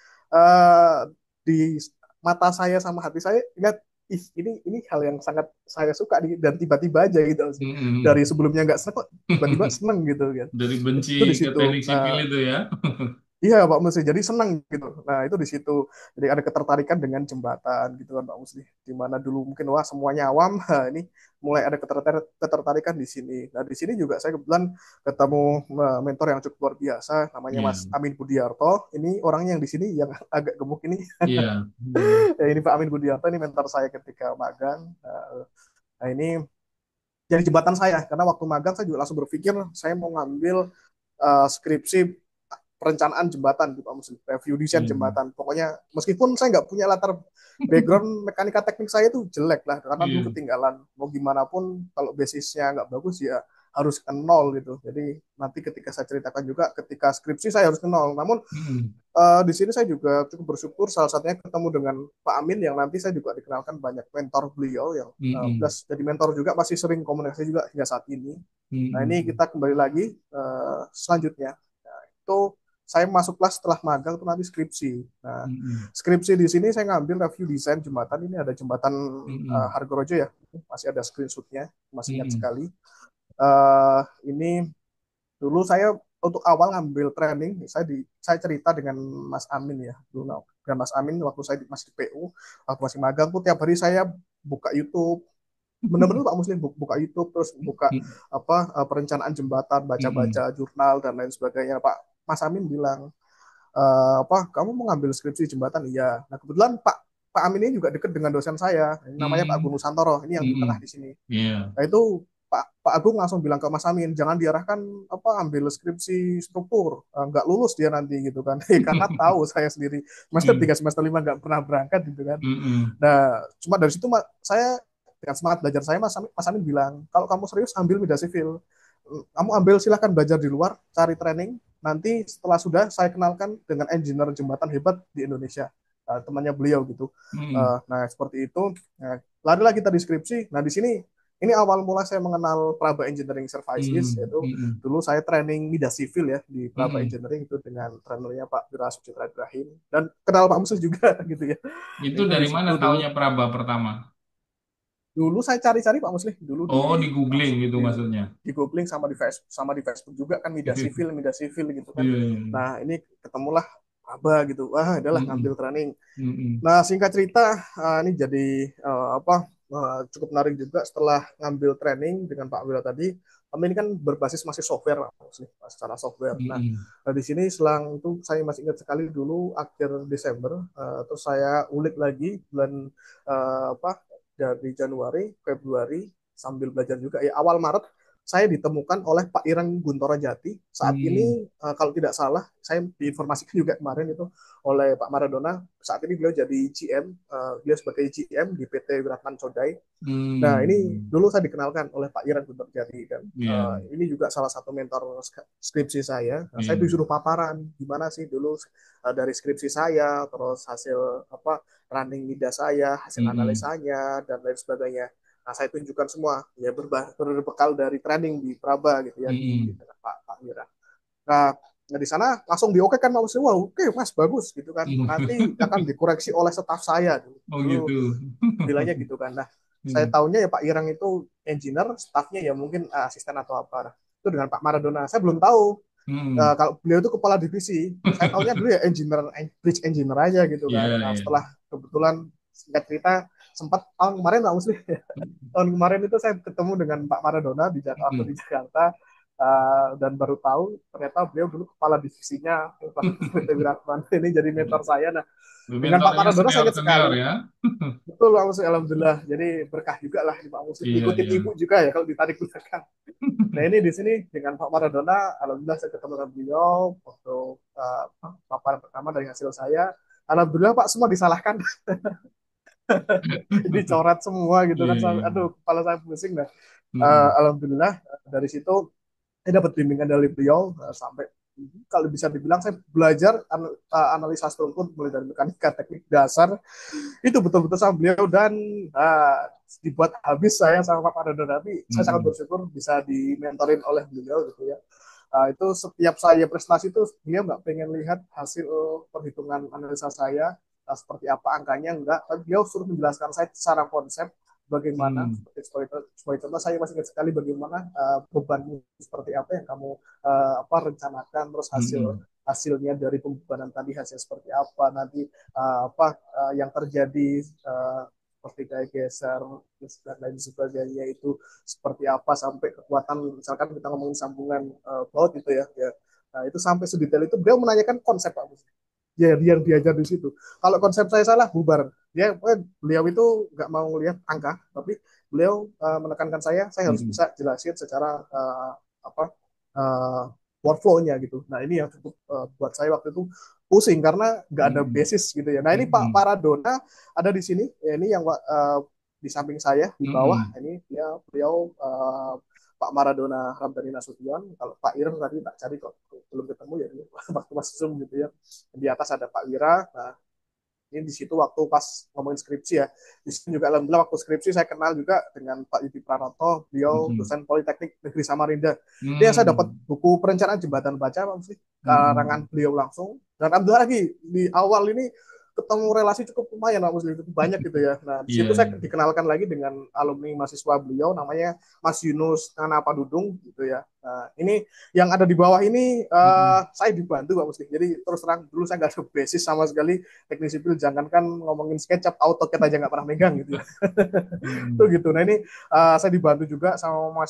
di mata saya sama hati saya ingat, ih ini hal yang sangat saya suka nih, dan tiba-tiba aja gitu sih. Dari Mm-mm. sebelumnya nggak seneng kok tiba-tiba seneng gitu kan. Dari benci Itu di ke situ. teknik sipil Nah, itu ya. iya Pak Musli, jadi senang gitu. Nah itu di situ, jadi ada ketertarikan dengan jembatan gitu kan Pak Musli. Di mana dulu mungkin wah semuanya awam, nah, ini mulai ada ketertarikan di sini. Nah di sini juga saya kebetulan ketemu mentor yang cukup luar biasa, namanya Iya. Mas Amin Budiarto. Ini orangnya yang di sini yang agak gemuk ini. Iya. Mm. Ya, ini Pak Amin Budiarto, ini mentor saya ketika magang. Nah ini jadi jembatan saya, karena waktu magang saya juga langsung berpikir saya mau ngambil skripsi perencanaan jembatan di Pak Muslim, review desain Iya. jembatan. Pokoknya meskipun saya nggak punya latar background mekanika teknik, saya itu jelek lah karena dulu Iya. ketinggalan. Mau gimana pun kalau basisnya nggak bagus ya harus ke nol gitu. Jadi nanti ketika saya ceritakan juga ketika skripsi saya harus ke nol. Namun Mm-mm. di sini saya juga cukup bersyukur salah satunya ketemu dengan Pak Amin yang nanti saya juga dikenalkan banyak mentor beliau yang Mm-mm. plus jadi mentor juga, masih sering komunikasi juga hingga saat ini. Nah ini Mm-mm. kita kembali lagi selanjutnya. Nah, itu saya masuklah setelah magang itu nanti skripsi. Nah, Mm-mm. skripsi di sini saya ngambil review desain jembatan. Ini ada jembatan Mm-mm. Hargorojo ya, masih ada screenshotnya, masih ingat Mm-mm. sekali. Ini dulu saya untuk awal ngambil training, saya cerita dengan Mas Amin ya, dulu dengan Mas Amin waktu saya masih di PU, waktu masih magang tuh tiap hari saya buka YouTube, benar-benar Pak Muslim buka YouTube, terus buka perencanaan jembatan, Mm-mm. baca-baca jurnal dan lain sebagainya. Pak Mas Amin bilang, kamu mau ngambil skripsi jembatan? Iya. Nah kebetulan Pak Pak Amin ini juga dekat dengan dosen saya, ini namanya Pak Mm-mm. Gunung Santoro, ini yang di tengah Mm-mm. di sini. Iya. Nah itu Pak Agung langsung bilang ke Mas Amin, jangan diarahkan ambil skripsi struktur, nggak lulus dia nanti gitu kan. Karena tahu saya sendiri semester Mm. 3 semester 5 nggak pernah berangkat gitu kan. Mm-mm. Nah cuma dari situ saya dengan semangat belajar saya, Mas Amin bilang, kalau kamu serius ambil media sivil, kamu ambil silahkan belajar di luar, cari training, nanti setelah sudah saya kenalkan dengan engineer jembatan hebat di Indonesia, temannya beliau gitu. Mm-mm. Nah seperti itu. Nah, larilah kita di skripsi. Nah di sini ini awal mula saya mengenal Praba Engineering Services, Hmm, yaitu hmm, dulu saya training midas sivil ya di hmm, Praba hmm. Engineering itu dengan trainernya Pak Wira Sucitra Ibrahim dan kenal Pak Musul juga gitu ya. Itu Itu di dari mana situ dulu. taunya Praba pertama? Dulu saya cari-cari Pak Musli dulu Oh, di di googling langsung gitu maksudnya. di googling sama di Facebook juga kan media sivil gitu kan. Iya, iya. Nah, ini ketemulah Praba gitu. Wah, adalah ngambil Hmm, training. hmm, hmm, Nah, singkat cerita, ini jadi cukup menarik juga setelah ngambil training dengan Pak Wira tadi. Kami ini kan berbasis masih software, Pak Musli, secara software. hmm, Nah, hmm, di sini selang itu saya masih ingat sekali dulu akhir Desember, terus saya ulik lagi bulan apa dari Januari, Februari sambil belajar juga ya awal Maret saya ditemukan oleh Pak Ireng Guntoro Jati. Saat hmm, ini kalau tidak salah, saya diinformasikan juga kemarin itu oleh Pak Maradona. Saat ini beliau jadi GM, beliau sebagai GM di PT Wiratman Chodai. Nah, ini hmm. dulu saya dikenalkan oleh Pak Iran Guntur Jati kan. Iya, Ini juga salah satu mentor skripsi saya. Nah, saya iya. disuruh paparan gimana sih dulu dari skripsi saya, terus hasil apa running media saya, hasil Hmm, hmm, analisanya dan lain sebagainya. Nah, saya tunjukkan semua ya berbekal dari training di Praba gitu ya di hmm, Pak Ira. Nah, di sana langsung di oke kan Mas, wah oke Mas bagus gitu kan. Nanti hmm. akan dikoreksi oleh staf saya dulu. Oh Dulu gitu. bilangnya gitu kan. Nah, saya Hmm, tahunya ya Pak Irang itu engineer, stafnya ya mungkin asisten atau apa. Nah, itu dengan Pak Maradona. Saya belum tahu hmm. kalau beliau itu kepala divisi. Saya tahunya dulu ya engineer, bridge engineer aja gitu Iya, kan. Nah, iya. setelah kebetulan singkat cerita sempat tahun kemarin Pak Musli, tahun kemarin itu saya ketemu dengan Pak Maradona di Jakarta, waktu Hmm. di Jakarta dan baru tahu ternyata beliau dulu kepala divisinya PT Wiratman. Ini jadi mentor saya. Nah, dengan Pak Mentornya Maradona saya ingat senior-senior sekali. ya. Betul Pak Musli, alhamdulillah. Jadi berkah juga lah di Pak Musli. Iya, Ngikutin iya. ibu juga ya kalau ditarik belakang. Nah ini di sini dengan Pak Maradona, alhamdulillah saya ketemu dengan beliau waktu paparan pertama dari hasil saya. Alhamdulillah Pak semua disalahkan, dicoret semua gitu Iya, kan. iya. Aduh kepala saya pusing dah. Hmm, Alhamdulillah dari situ saya dapat bimbingan dari beliau sampai kalau bisa dibilang saya belajar analisa struktur mulai dari mekanika teknik dasar itu betul-betul sama beliau dan dibuat habis saya sama Pak Maradona tapi saya sangat hmm, bersyukur bisa dimentorin oleh beliau gitu ya. Itu setiap saya prestasi itu dia nggak pengen lihat hasil perhitungan analisa saya seperti apa angkanya enggak, tapi dia suruh menjelaskan saya secara konsep bagaimana hmm, sebagai contoh saya masih ingat sekali bagaimana beban seperti apa yang kamu apa rencanakan terus hmm, hmm, hasilnya dari pembebanan tadi hasil seperti apa nanti apa yang terjadi seperti kayak geser dan lain sebagainya itu seperti apa sampai kekuatan misalkan kita ngomongin sambungan baut itu ya. Nah, itu sampai sedetail itu beliau menanyakan konsep Pak Mus. Ya, dia yang diajar di situ. Kalau konsep saya salah, bubar. Beliau itu nggak mau lihat angka, tapi beliau menekankan saya harus hmm, bisa jelasin secara apa uh, workflow-nya gitu. Nah, ini yang cukup buat saya waktu itu pusing karena nggak ada hmm, basis gitu ya. Nah, ini Pak hmm, Maradona ada di sini. Ya, ini yang di samping saya di bawah hmm, ini dia beliau Pak Maradona Ramdhani Nasution. Kalau Pak Ireng tadi tak cari kok belum ketemu ya waktu mas zoom gitu ya. Di atas ada Pak Wira. Nah, ini di situ waktu pas ngomongin skripsi ya. Di sini juga alhamdulillah waktu skripsi saya kenal juga dengan Pak Yudi Pranoto, beliau hmm, dosen Politeknik Negeri Samarinda. Ini yang saya dapat hmm, buku perencanaan jembatan baca Pak Musli, hmm, karangan beliau langsung. Dan alhamdulillah lagi di awal ini ketemu relasi cukup lumayan Pak Musli, cukup banyak gitu ya. Nah, di iya, situ saya iya. dikenalkan lagi dengan alumni mahasiswa beliau namanya Mas Yunus Kanapa Dudung gitu ya. Nah, ini yang ada di bawah ini Hmm, saya dibantu Pak Musli. Jadi terus terang dulu saya nggak ada basis sama sekali teknik sipil jangankan ngomongin SketchUp AutoCAD aja nggak pernah megang gitu ya. Itu hmm, gitu. Nah ini saya dibantu juga sama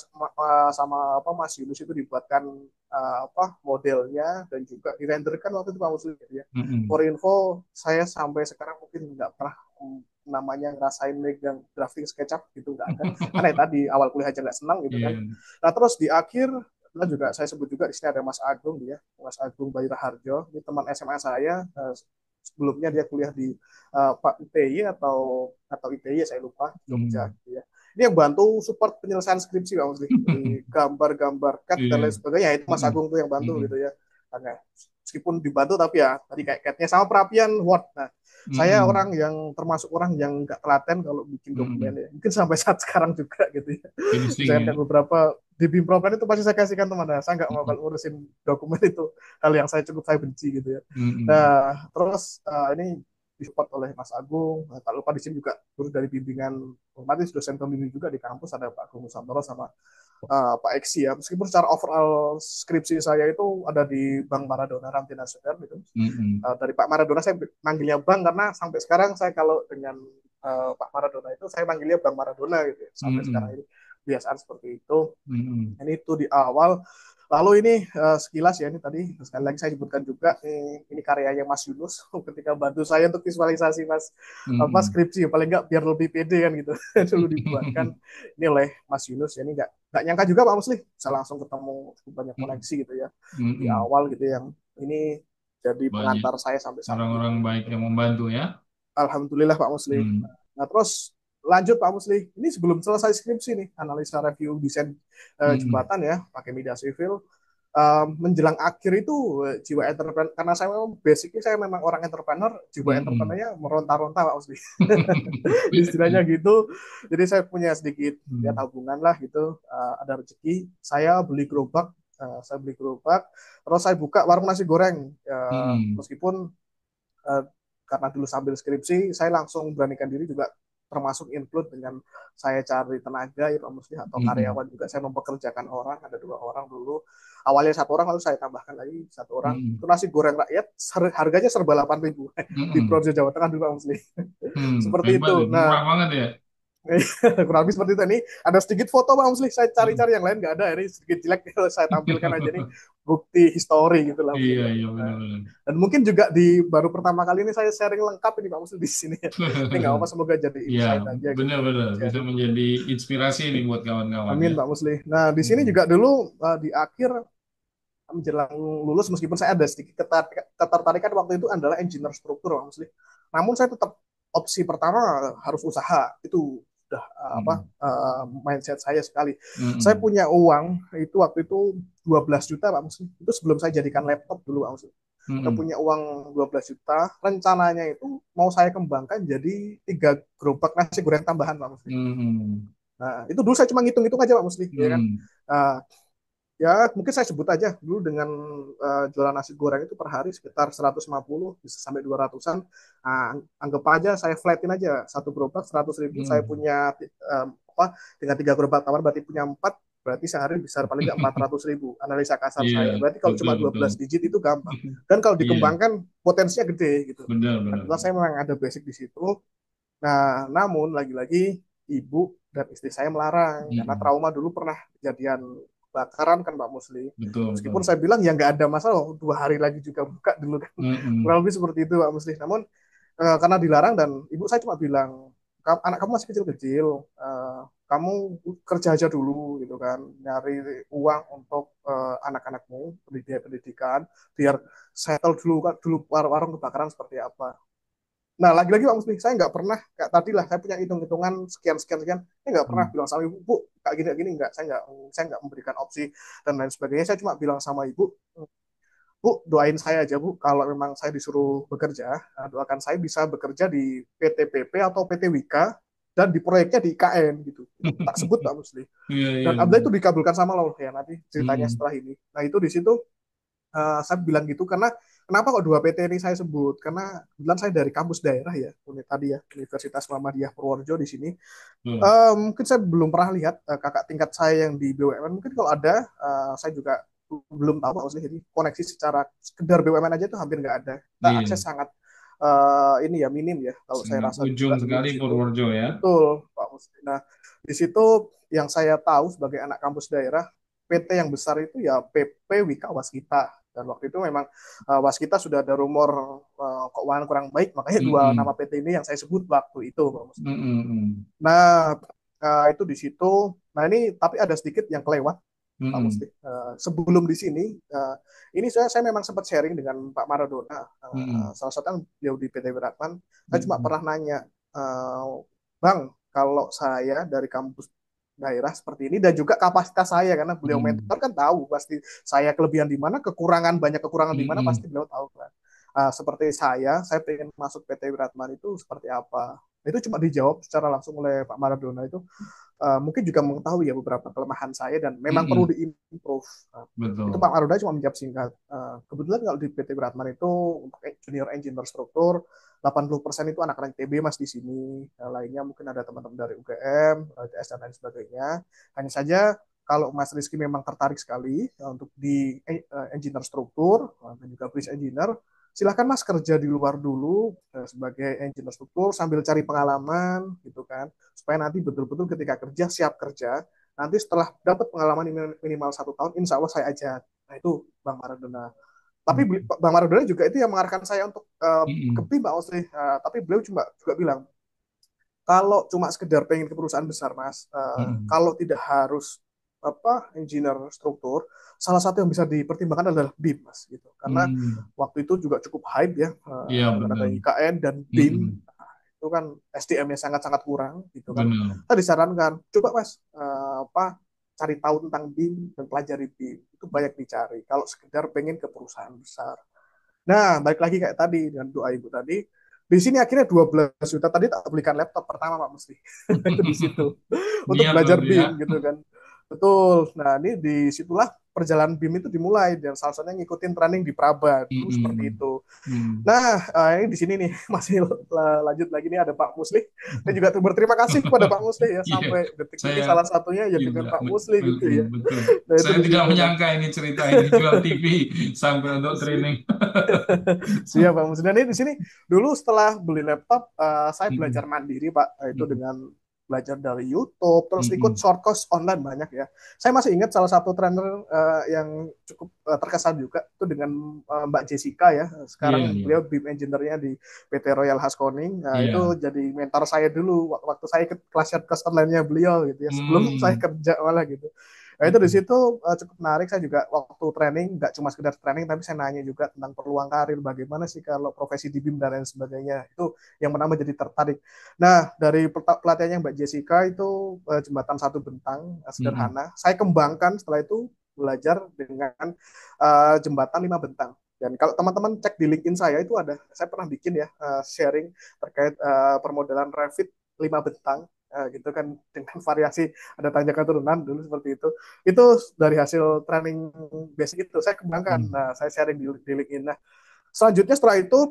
sama apa Mas Yunus itu dibuatkan apa modelnya dan juga direnderkan waktu itu Pak Muslim gitu ya. hmm, hmm. For info saya sampai sekarang mungkin nggak pernah namanya ngerasain megang drafting SketchUp gitu nggak ada karena ya tadi awal kuliah aja nggak senang gitu kan. Iya. Nah terus di akhir nah juga saya sebut juga di sini ada Mas Agung dia Mas Agung Bayu Raharjo ini teman SMA saya sebelumnya dia kuliah di Pak ITY atau ITY saya lupa Jogja Hmm. gitu ya. Ini yang bantu support penyelesaian skripsi Pak Musli. Jadi gambar-gambar cut dan lain Iya. sebagainya itu Mas Hmm, Agung tuh yang bantu hmm, gitu ya. Karena meskipun dibantu tapi ya tadi kayak catnya sama perapian Word. Nah, saya orang Mm-mm. yang termasuk orang yang nggak telaten kalau bikin dokumen Mm-mm. ya. Mungkin sampai saat sekarang juga gitu ya. Finishing Misalkan ya. kayak beberapa di BIM Program itu pasti saya kasihkan teman. Nah, saya nggak mau Mm-mm. kalau ngurusin dokumen itu hal yang saya benci gitu ya. Mm-mm. Nah, terus ini disupport oleh Mas Agung. Nah, tak lupa di sini juga guru dari bimbingan otomatis dosen pembimbing juga di kampus ada Pak Agung Nusantara sama Pak Eksi ya. Meskipun secara overall skripsi saya itu ada di Bank Maradona Ramtin Nasional gitu. Mm-mm. Dari Pak Maradona saya manggilnya Bang karena sampai sekarang saya kalau dengan Pak Maradona itu saya manggilnya Bang Maradona gitu ya. Sampai sekarang Mm-mm. ini kebiasaan seperti itu. Mm-mm. Ini itu di awal. Lalu ini sekilas ya ini tadi sekali lagi saya sebutkan juga ini karyanya Mas Yunus ketika bantu saya untuk visualisasi Mas apa Mm-mm. skripsi paling nggak biar lebih pede kan gitu dulu dibuatkan ini oleh Mas Yunus ya ini nggak nyangka juga Pak Musli bisa langsung ketemu cukup banyak koneksi gitu ya di Mm-mm. awal gitu yang ini jadi Banyak pengantar saya sampai saat orang-orang ini. baik yang membantu ya. Alhamdulillah Pak Musli. Mm. Nah terus lanjut Pak Musli, ini sebelum selesai skripsi nih analisa review desain Mm-mm. jembatan ya pakai media civil menjelang akhir itu jiwa entrepreneur karena saya memang basicnya saya memang orang entrepreneur jiwa Mm-mm. entrepreneurnya meronta-ronta Pak Usli istilahnya gitu jadi saya punya sedikit ya Mm. tabungan lah gitu ada rezeki saya beli gerobak terus saya buka warung nasi goreng Mm-mm. meskipun uh, karena dulu sambil skripsi saya langsung beranikan diri juga termasuk include dengan saya cari tenaga ya Pak Musli atau Mm-mm. karyawan juga saya mempekerjakan orang ada 2 orang dulu awalnya 1 orang lalu saya tambahkan lagi 1 orang itu Mm-mm. nasi goreng rakyat harganya serba 8.000 di Mm-mm. Projo Jawa Tengah dulu Pak Musli seperti Hebat itu ya, murah nah banget ya. kurang lebih seperti itu ini ada sedikit foto Pak Musli saya cari-cari yang lain nggak ada ini sedikit jelek kalau saya tampilkan aja nih bukti histori gitu lah Iya, mungkin ya iya nah, benar-benar. dan mungkin juga di baru pertama kali ini saya sharing lengkap ini Pak Musli di sini ya ini nggak apa semoga jadi Iya, insight aja gitu ya benar-benar bisa sharing menjadi inspirasi nih buat kawan-kawan amin ya. Pak Musli nah di sini Mm-mm. juga dulu di akhir menjelang lulus meskipun saya ada sedikit ketertarikan waktu itu adalah engineer struktur Pak Musli namun saya tetap opsi pertama harus usaha itu sudah Mm-mm. mindset saya sekali. Saya Mm-mm. punya uang itu waktu itu 12 juta Pak Musli. Itu sebelum saya jadikan laptop dulu Pak Musli. Saya Mm-mm. punya uang 12 juta. Rencananya itu mau saya kembangkan jadi 3 gerobak nasi goreng tambahan Pak Musli. Mm-mm. Nah, itu dulu saya cuma ngitung-ngitung aja Pak Musli, ya kan. Mm-mm. Uh, ya mungkin saya sebut aja dulu dengan jualan nasi goreng itu per hari sekitar 150 bisa sampai 200-an. Nah, anggap aja saya flatin aja satu gerobak 100.000 saya Mm-mm. punya apa dengan 3 gerobak tawar berarti punya 4 berarti sehari bisa paling nggak 400.000 analisa kasar Iya, saya berarti kalau betul cuma betul. 12 digit itu gampang dan kalau Iya, dikembangkan potensinya gede gitu benar nah, benar. kebetulan saya memang ada basic di situ nah namun lagi-lagi ibu dan istri saya melarang karena Mm-mm. trauma dulu pernah kejadian kebakaran kan Pak Musli. Betul Meskipun betul. saya bilang ya nggak ada masalah, 2 hari lagi juga buka dulu kan. Mm-mm. Kurang lebih seperti itu Pak Musli. Namun karena dilarang dan ibu saya cuma bilang, anak kamu masih kecil-kecil, kamu kerja aja dulu gitu kan, nyari uang untuk anak-anakmu, pendidikan, biar settle dulu kan, dulu warung kebakaran seperti apa. Nah, lagi-lagi Pak Musli, saya nggak pernah, kayak tadi lah, saya punya hitung-hitungan sekian-sekian, saya nggak pernah Mm. bilang sama ibu, bu, kayak gini, nggak, saya nggak memberikan opsi dan lain sebagainya. Saya cuma bilang sama ibu, bu, doain saya aja bu, kalau memang saya disuruh bekerja, doakan saya bisa bekerja di PT PP atau PT Wika dan di proyeknya di IKN gitu. Itu tak sebut Pak Musli. Iya iya Dan alhamdulillah benar. itu dikabulkan sama Allah ya nanti ceritanya Mm-mm. setelah ini. Nah itu di situ saya bilang gitu karena kenapa kok 2 PT ini saya sebut? Karena kebetulan saya dari kampus daerah ya, tadi ya Universitas Muhammadiyah Purworejo di sini. Betul. Mungkin saya belum pernah lihat kakak tingkat saya yang di BUMN. Mungkin kalau ada, saya juga belum tahu Pak Musli. Jadi koneksi secara sekedar BUMN aja itu hampir nggak ada. Kita akses Iya, sangat ini ya minim ya kalau saya sangat rasa ujung juga dulu sekali di situ. Purworejo ya. Betul Pak Musli. Nah di situ yang saya tahu sebagai anak kampus daerah PT yang besar itu ya PP Wika Waskita dan waktu itu memang Waskita sudah ada rumor keuangan kurang baik makanya 2 nama Mm-mm. PT ini yang saya sebut waktu itu Pak Musli. Mm-mm. Nah, itu di situ. Nah, ini tapi ada sedikit yang kelewat, Pak Musti. Mm-mm. Sebelum di sini, ini saya memang sempat sharing dengan Pak Maradona, Mm-mm. salah satu yang beliau di PT Beratman. Saya cuma Mm-mm. pernah nanya, Bang, kalau saya dari kampus daerah seperti ini dan juga kapasitas saya karena beliau Mm-mm. mentor kan tahu pasti saya kelebihan di mana, banyak kekurangan di mana Mm-mm. pasti beliau tahu kan. Seperti saya pengen masuk PT Wiratman itu seperti apa. Itu cuma dijawab secara langsung oleh Pak Maradona itu. Mungkin juga mengetahui ya beberapa kelemahan saya dan memang perlu Mm-mm. diimprove. Itu Betul. Pak Maradona cuma menjawab singkat. Kebetulan kalau di PT Wiratman itu untuk junior engineer struktur 80% itu anak-anak TB mas di sini. Lainnya mungkin ada teman-teman dari UGM, ITS dan lain sebagainya. Hanya saja kalau Mas Rizky memang tertarik sekali untuk di engineer struktur dan juga bridge engineer, silahkan Mas kerja di luar dulu sebagai engineer struktur sambil cari pengalaman gitu kan, supaya nanti betul-betul ketika kerja siap kerja. Nanti setelah dapat pengalaman minimal 1 tahun, insya Allah saya ajak. Nah itu Bang Maradona. Tapi Bang Maradona juga itu yang mengarahkan saya untuk ke Mm-mm. BIM Pak Osri. Tapi beliau juga bilang, kalau cuma sekedar pengen ke perusahaan besar, Mas, Mm-mm. kalau tidak harus engineer struktur, salah satu yang bisa dipertimbangkan adalah BIM, Mas, gitu. Karena Mm. waktu itu juga cukup hype ya Iya dengan benar. ada IKN dan BIM. Mm-mm. Itu kan SDM-nya sangat-sangat kurang gitu kan. Benar. Kita disarankan, coba Mas, cari tahu tentang BIM dan pelajari BIM. Itu banyak dicari kalau sekedar pengen ke perusahaan besar. Nah, balik lagi kayak tadi dengan doa ibu tadi. Di sini akhirnya 12 juta tadi tak belikan laptop pertama Pak Musti. Itu di situ. Untuk Niat belajar berarti ya. BIM gitu kan. Betul. Nah, ini disitulah perjalanan BIM itu dimulai dan salah satunya ngikutin training di Praba dulu seperti Mm-mm. itu. Mm. Nah, ini di sini nih masih lanjut lagi nih ada Pak Musli. Saya juga berterima kasih kepada Pak Musli ya Iya, sampai detik ini saya salah satunya ya juga dengan Pak Musli gitu ya. betul. Nah, itu Saya di tidak situ. Nah, menyangka ini cerita ini jual TV sampai untuk training. siap Pak Musda. Ini di sini dulu setelah beli laptop, saya belajar Mm-mm. mandiri Pak. Itu Mm-mm. dengan belajar dari YouTube, terus ikut Mm-mm. short course online banyak ya. Saya masih ingat salah satu trainer yang cukup terkesan juga itu dengan Mbak Jessica ya. Iya, Sekarang iya, beliau BIM engineer-nya di PT Royal Haskoning. Nah, itu iya. jadi mentor saya dulu waktu saya ikut kelas short course online-nya beliau gitu ya. Sebelum saya Hmm. kerja malah gitu. Nah, itu di situ cukup menarik. Saya juga waktu training nggak cuma sekedar training, tapi saya nanya juga tentang peluang karir, bagaimana sih kalau profesi di BIM dan lain sebagainya. Itu yang pertama jadi tertarik. Nah, dari pelatihannya Mbak Jessica itu jembatan satu bentang Mm-mm. sederhana. Saya kembangkan setelah itu belajar dengan jembatan 5 bentang. Dan kalau teman-teman cek di LinkedIn saya itu ada, saya pernah bikin ya sharing terkait permodalan Revit 5 bentang gitu kan dengan variasi ada tanjakan turunan dulu seperti itu dari hasil training basic itu saya kembangkan. Mm. Nah, saya sharing di LinkedIn. Nah, selanjutnya setelah itu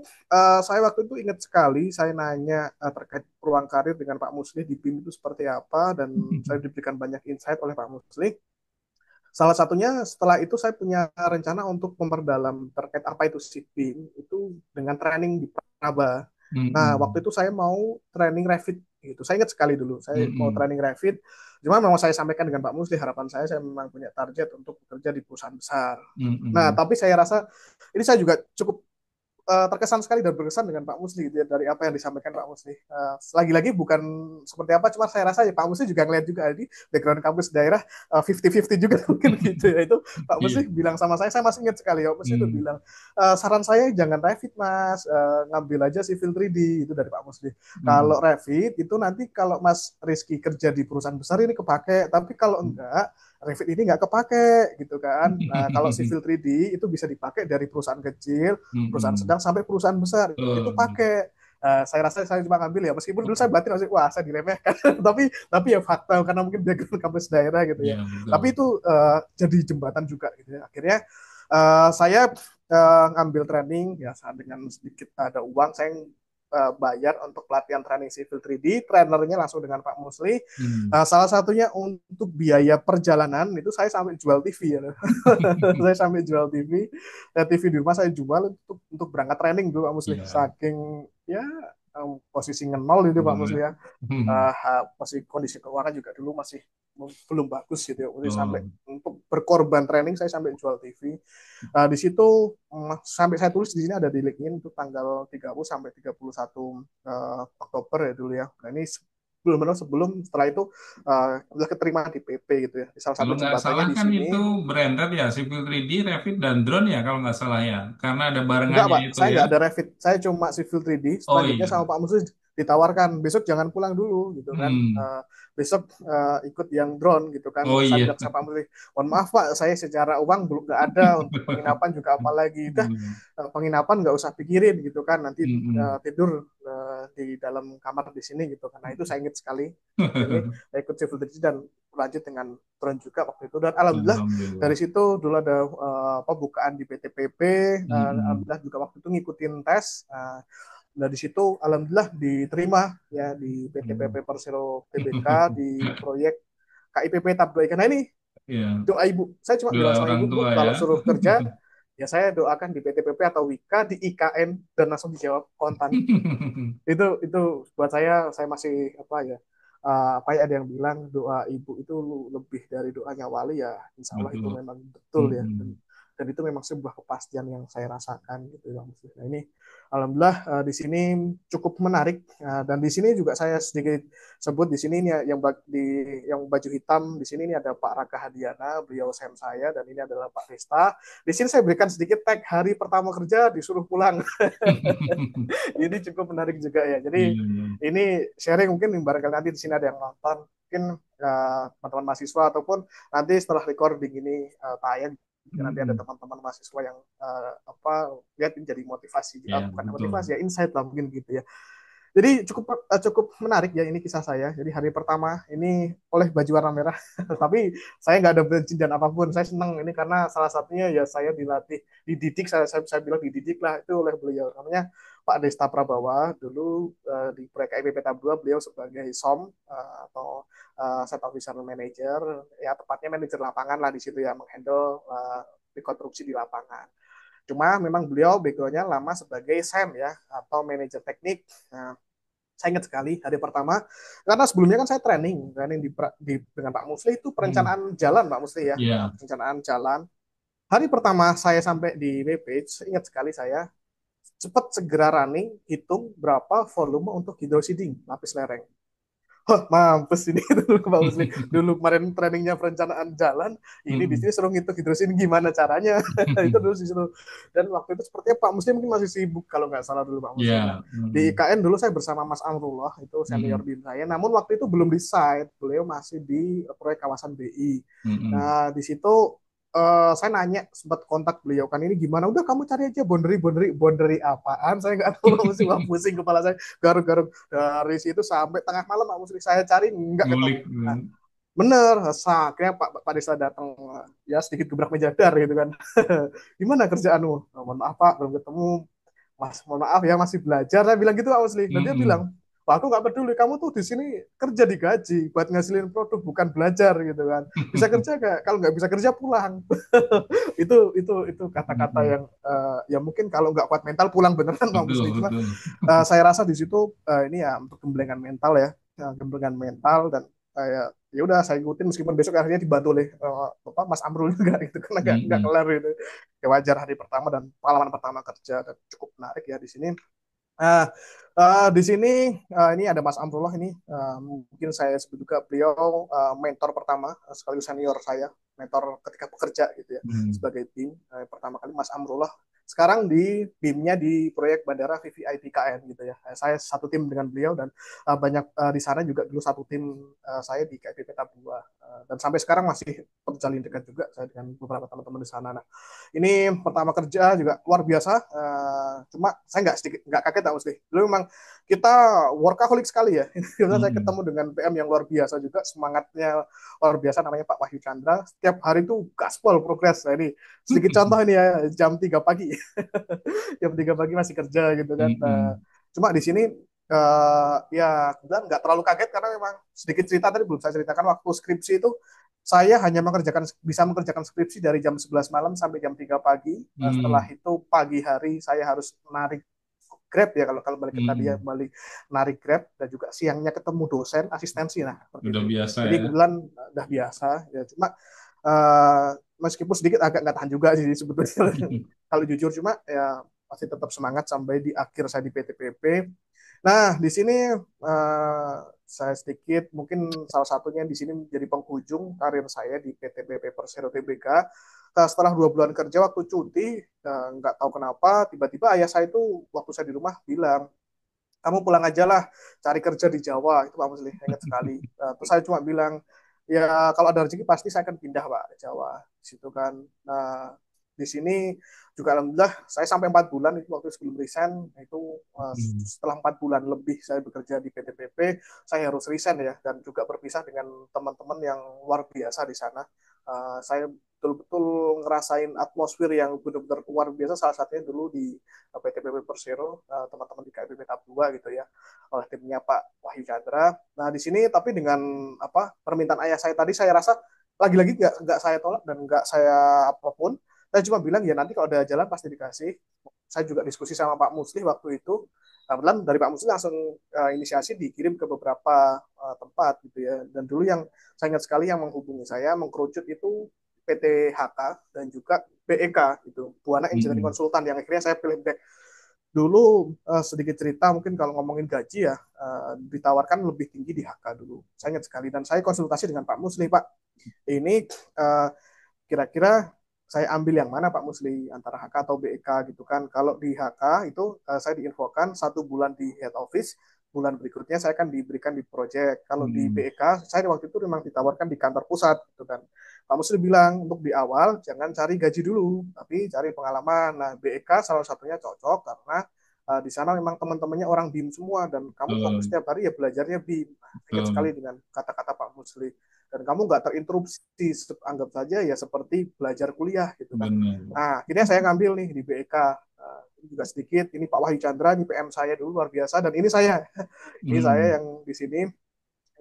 saya waktu itu ingat sekali saya nanya terkait peluang karir dengan Pak Musli di BIM itu seperti apa dan saya diberikan banyak insight oleh Pak Musli. Salah satunya setelah itu saya punya rencana untuk memperdalam terkait apa itu BIM itu dengan training di Praba. Nah, waktu Mm-mm. itu saya mau training Revit gitu. Saya ingat sekali dulu, saya mau Mm-mm. training Revit. Cuma memang saya sampaikan dengan Pak Musli, harapan saya memang punya target untuk bekerja di perusahaan besar. Nah, Mm-mm. tapi saya rasa ini saya juga cukup terkesan sekali dan berkesan dengan Pak Musli gitu ya, dari apa yang disampaikan Pak Musli. Lagi-lagi bukan seperti apa, cuma saya rasa ya Pak Musli juga ngeliat juga di background kampus daerah 50-50 juga mungkin gitu ya. Itu Pak Iya. Musli bilang sama saya masih ingat sekali ya, Pak Musli itu Mm. bilang, saran saya jangan Revit Mas, ngambil aja Civil 3D itu dari Pak Musli. Kalau Mm. Revit itu nanti kalau Mas Rizky kerja di perusahaan besar ini kepake, tapi kalau enggak Revit ini nggak kepake gitu kan. Nah, kalau Civil 3D itu bisa dipakai dari perusahaan kecil, perusahaan Mm-mm. sedang sampai perusahaan besar itu Betul. pakai. Saya rasa saya cuma ngambil ya meskipun dulu saya batin masih wah saya diremehkan tapi ya fakta karena mungkin background kampus daerah gitu ya, Iya, betul. tapi itu jadi jembatan juga gitu ya. Akhirnya saya ngambil training ya saat dengan sedikit ada uang saya bayar untuk pelatihan training Civil 3D, trainernya langsung dengan Pak Musli. Mm. Salah satunya untuk biaya perjalanan itu saya sampai jual TV ya. Saya sampai jual TV, TV di rumah saya jual untuk berangkat training dulu Pak Musli. Iya. Saking ya posisi nol itu Pak Musli Betul. ya. Mm. Masih kondisi keuangan juga dulu masih belum bagus gitu ya. Masih sampai Betul. untuk berkorban training saya sampai jual TV. Di situ sampai saya tulis di sini ada di LinkedIn itu tanggal 30 sampai 31 Oktober ya dulu ya. Nah, ini belum sebelum setelah itu udah keterima di PP gitu ya. Di salah Kalau satu nggak salah jembatannya di kan itu sini. branded ya, Civil 3D, Revit, dan drone ya kalau nggak salah ya. Karena ada Enggak barengannya Pak, itu saya ya. nggak ada Revit. Saya cuma Civil 3D. Oh Selanjutnya iya. sama Pak Musi ditawarkan besok jangan pulang dulu gitu kan. Hmm. Besok ikut yang drone gitu kan. Oh Saya iya. bilang sama Pak Menteri, mohon maaf Pak, saya secara uang belum nggak ada untuk penginapan juga apalagi. Udah Hmm. penginapan nggak usah pikirin gitu kan. Nanti Hmm. tidur di dalam kamar di sini gitu kan. Nah itu saya ingat sekali. Ini saya ikut civil defense dan lanjut dengan drone juga waktu itu. Dan alhamdulillah dari Alhamdulillah. situ dulu ada pembukaan di PTPP. Hmm. Alhamdulillah juga waktu itu ngikutin tes. Nah, di situ alhamdulillah diterima ya di PTPP Hmm. Persero TBK di proyek KIPP Tab 2 Ikan. Nah ini Ya, doa ibu. Saya cuma doa bilang sama orang ibu, Bu, tua ya. kalau suruh kerja ya saya doakan di PTPP atau Wika di IKN dan langsung dijawab kontan. Itu buat saya masih apa ya, apa ya, ada yang bilang doa ibu itu lebih dari doanya wali ya, insya Allah itu Betul. memang betul ya, Hmm. dan itu memang sebuah kepastian yang saya rasakan gitu ya. Nah ini alhamdulillah di sini cukup menarik. Dan di sini juga saya sedikit sebut di sini ini yang di yang baju hitam di sini ini ada Pak Raka Hadiana, beliau sem saya, dan ini adalah Pak Desta. Di sini saya berikan sedikit tag hari pertama kerja disuruh pulang. Ini cukup menarik juga ya. Jadi Iya, iya. ini sharing mungkin barangkali nanti di sini ada yang nonton, mungkin teman-teman mahasiswa ataupun nanti setelah recording ini tayang nanti ada Hmm. teman-teman mahasiswa yang apa lihat ini jadi motivasi, Ya, bukan betul. motivasi ya, insight lah mungkin gitu ya. Jadi cukup menarik ya ini kisah saya. Jadi hari pertama ini oleh baju warna merah, tapi saya nggak ada benci dan apapun. Saya senang ini karena salah satunya ya saya dilatih, dididik. Saya bilang dididik lah itu oleh beliau. Namanya Pak Desta Prabawa. Dulu di proyek IPP Tab 2 beliau sebagai SOM atau Set Officer Manager. Ya tepatnya manajer lapangan lah di situ ya, menghandle rekonstruksi di lapangan. Cuma memang beliau backgroundnya lama sebagai SEM ya, atau manajer teknik. Nah, saya ingat sekali hari pertama, karena sebelumnya kan saya training dengan Pak Musli itu Hmm. perencanaan jalan Pak Musli ya, Ya. perencanaan jalan. Hari pertama saya sampai di WPH, ingat sekali saya cepat segera running, hitung berapa volume untuk hydroseeding lapis lereng. Wah, mampus ini dulu Pak Musli. Dulu kemarin trainingnya perencanaan jalan, ini di Hmm. sini suruh ngitung hidrosin gimana caranya. Itu dulu di situ. Dan waktu itu sepertinya Pak Musli mungkin masih sibuk kalau nggak salah dulu Pak Musli. Nah, Ya. di Hmm. IKN dulu saya bersama Mas Amrullah, itu senior Hmm. BIM saya. Namun waktu itu belum di site, beliau masih di proyek kawasan BI. Hmm. Nah, di situ saya nanya, sempat kontak beliau kan, ini gimana? Udah kamu cari aja boundary apaan? Saya nggak tahu Pak Musli, wah pusing kepala saya, garuk-garuk dari situ sampai tengah malam Pak Musli saya cari nggak ketemu. Ngulik. Nah, Hmm. bener, akhirnya Pak Desa datang ya sedikit gebrak meja dar gitu kan. Gimana kerjaanmu? Oh, mohon maaf Pak, belum ketemu. Mas, mohon maaf ya masih belajar. Saya bilang gitu Pak Musli. Dan dia Hmm. bilang, wah aku nggak peduli, kamu tuh di sini kerja digaji buat ngasilin produk bukan belajar gitu kan. Bisa kerja gak? Kalau nggak bisa kerja pulang. Itu kata-kata Hmm. yang ya mungkin kalau nggak kuat mental pulang beneran Pak Betul, Musli. Cuma betul. saya rasa di situ ini ya untuk gemblengan mental ya, gemblengan mental. Dan ya udah saya ikutin meskipun besok akhirnya dibantu oleh Mas Amrul juga itu karena nggak Hmm. kelar itu. Ya wajar hari pertama dan pengalaman pertama kerja, dan cukup menarik ya di sini. Nah, di sini ini ada Mas Amrullah ini, mungkin saya sebut juga beliau mentor pertama sekaligus senior saya, mentor ketika bekerja gitu ya Hmm. sebagai tim. Pertama kali Mas Amrullah sekarang di BIM-nya di proyek Bandara VVIP KN gitu ya. Saya satu tim dengan beliau, dan banyak di sana juga dulu satu tim saya di KIP Peta 2. Dan sampai sekarang masih terjalin dekat juga saya dengan beberapa teman-teman di sana. Nah, ini pertama kerja juga luar biasa. Cuma saya nggak kaget tak mesti. Dulu memang kita workaholic sekali ya. Karena saya Hmm. ketemu dengan PM yang luar biasa juga, semangatnya luar biasa, namanya Pak Wahyu Chandra. Setiap hari itu gaspol progres. Nah, ini sedikit contoh ini ya, jam 3 pagi. Jam 3 pagi masih kerja gitu kan. Hmm. Cuma di sini ya kemudian nggak terlalu kaget karena memang sedikit cerita tadi belum saya ceritakan waktu skripsi itu saya hanya bisa mengerjakan skripsi dari jam 11 malam sampai jam 3 pagi. Setelah Hmm. itu pagi hari saya harus narik Grab ya, kalau kalau balik ke tadi ya, Hmm. balik narik Grab, dan juga siangnya ketemu dosen asistensi, nah seperti Udah itu. biasa Jadi ya. kebetulan udah biasa ya, cuma uh, meskipun sedikit agak nggak tahan juga sih sebetulnya kalau jujur, cuma ya masih tetap semangat sampai di akhir saya di PTPP. Nah, di sini saya sedikit mungkin salah satunya di sini menjadi penghujung karir saya di PTBP Persero TBK. Nah, setelah 2 bulan kerja waktu cuti, nggak tahu kenapa tiba-tiba ayah saya itu waktu saya di rumah bilang, kamu pulang aja lah cari kerja di Jawa, itu Pak Musli ingat sekali. Terus saya cuma bilang ya kalau ada rezeki pasti saya akan pindah Pak ke Jawa di situ kan. Nah di sini juga alhamdulillah saya sampai 4 bulan itu waktu sebelum resign itu, Hmm. setelah 4 bulan lebih saya bekerja di PT PP saya harus resign ya, dan juga berpisah dengan teman-teman yang luar biasa di sana. Saya betul-betul ngerasain atmosfer yang benar-benar luar biasa, salah satunya dulu di PT PP Persero, teman-teman di KPP Tahap 2 gitu ya, oleh timnya Pak Wahyu Chandra. Nah di sini tapi dengan apa permintaan ayah saya tadi, saya rasa lagi-lagi nggak saya tolak dan nggak saya apapun. Saya cuma bilang ya nanti kalau ada jalan pasti dikasih. Saya juga diskusi sama Pak Musli waktu itu. Kebetulan dari Pak Musli langsung inisiasi dikirim ke beberapa tempat gitu ya. Dan dulu yang saya ingat sekali yang menghubungi saya mengkerucut itu PT HK dan juga BEK gitu, Buana Engineering Hmm. Consultant, yang akhirnya saya pilih back. Dulu sedikit cerita mungkin kalau ngomongin gaji ya, ditawarkan lebih tinggi di HK dulu. Saya ingat sekali dan saya konsultasi dengan Pak Musli, Pak. Ini uh, kira-kira saya ambil yang mana Pak Musli, antara HK atau BEK gitu kan. Kalau di HK itu saya diinfokan 1 bulan di head office, bulan berikutnya saya akan diberikan di project. Kalau di Hmm. BEK saya waktu itu memang ditawarkan di kantor pusat gitu kan. Pak Musli bilang untuk di awal jangan cari gaji dulu, tapi cari pengalaman. Nah BEK salah satunya cocok karena di sana memang teman-temannya orang BIM semua dan kamu fokus Betul, setiap hari ya belajarnya BIM. Ingat sekali betul, dengan kata-kata Pak Musli, dan kamu nggak terinterupsi, anggap saja ya seperti belajar kuliah gitu kan. benar. Nah akhirnya saya ngambil nih di BEK. Ini juga sedikit, ini Pak Wahyu Chandra, ini PM saya dulu luar biasa, dan ini saya, ini Hmm. saya yang di sini,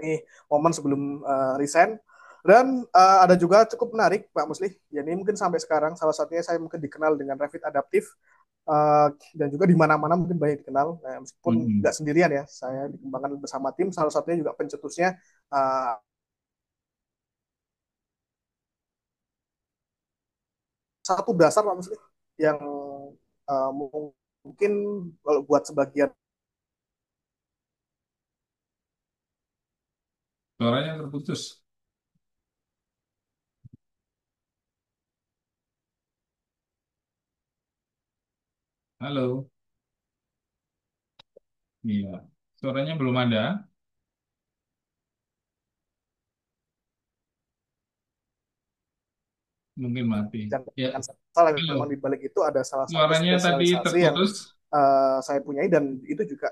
ini momen sebelum resign. Dan ada juga cukup menarik Pak Musli, ya ini mungkin sampai sekarang salah satunya saya mungkin dikenal dengan Revit Adaptif, dan juga di mana-mana mungkin banyak dikenal. Nah, meskipun Hmm. nggak sendirian ya, saya dikembangkan bersama tim. Salah satunya juga pencetusnya uh, satu dasar Pak Musli yang mungkin kalau buat sebagian Suaranya terputus. Halo. Iya. Suaranya belum ada. Mungkin mati. Ya. jangan salah, memang Halo. di balik itu ada salah satu Suaranya tadi spesialisasi yang terputus. saya punyai, dan itu juga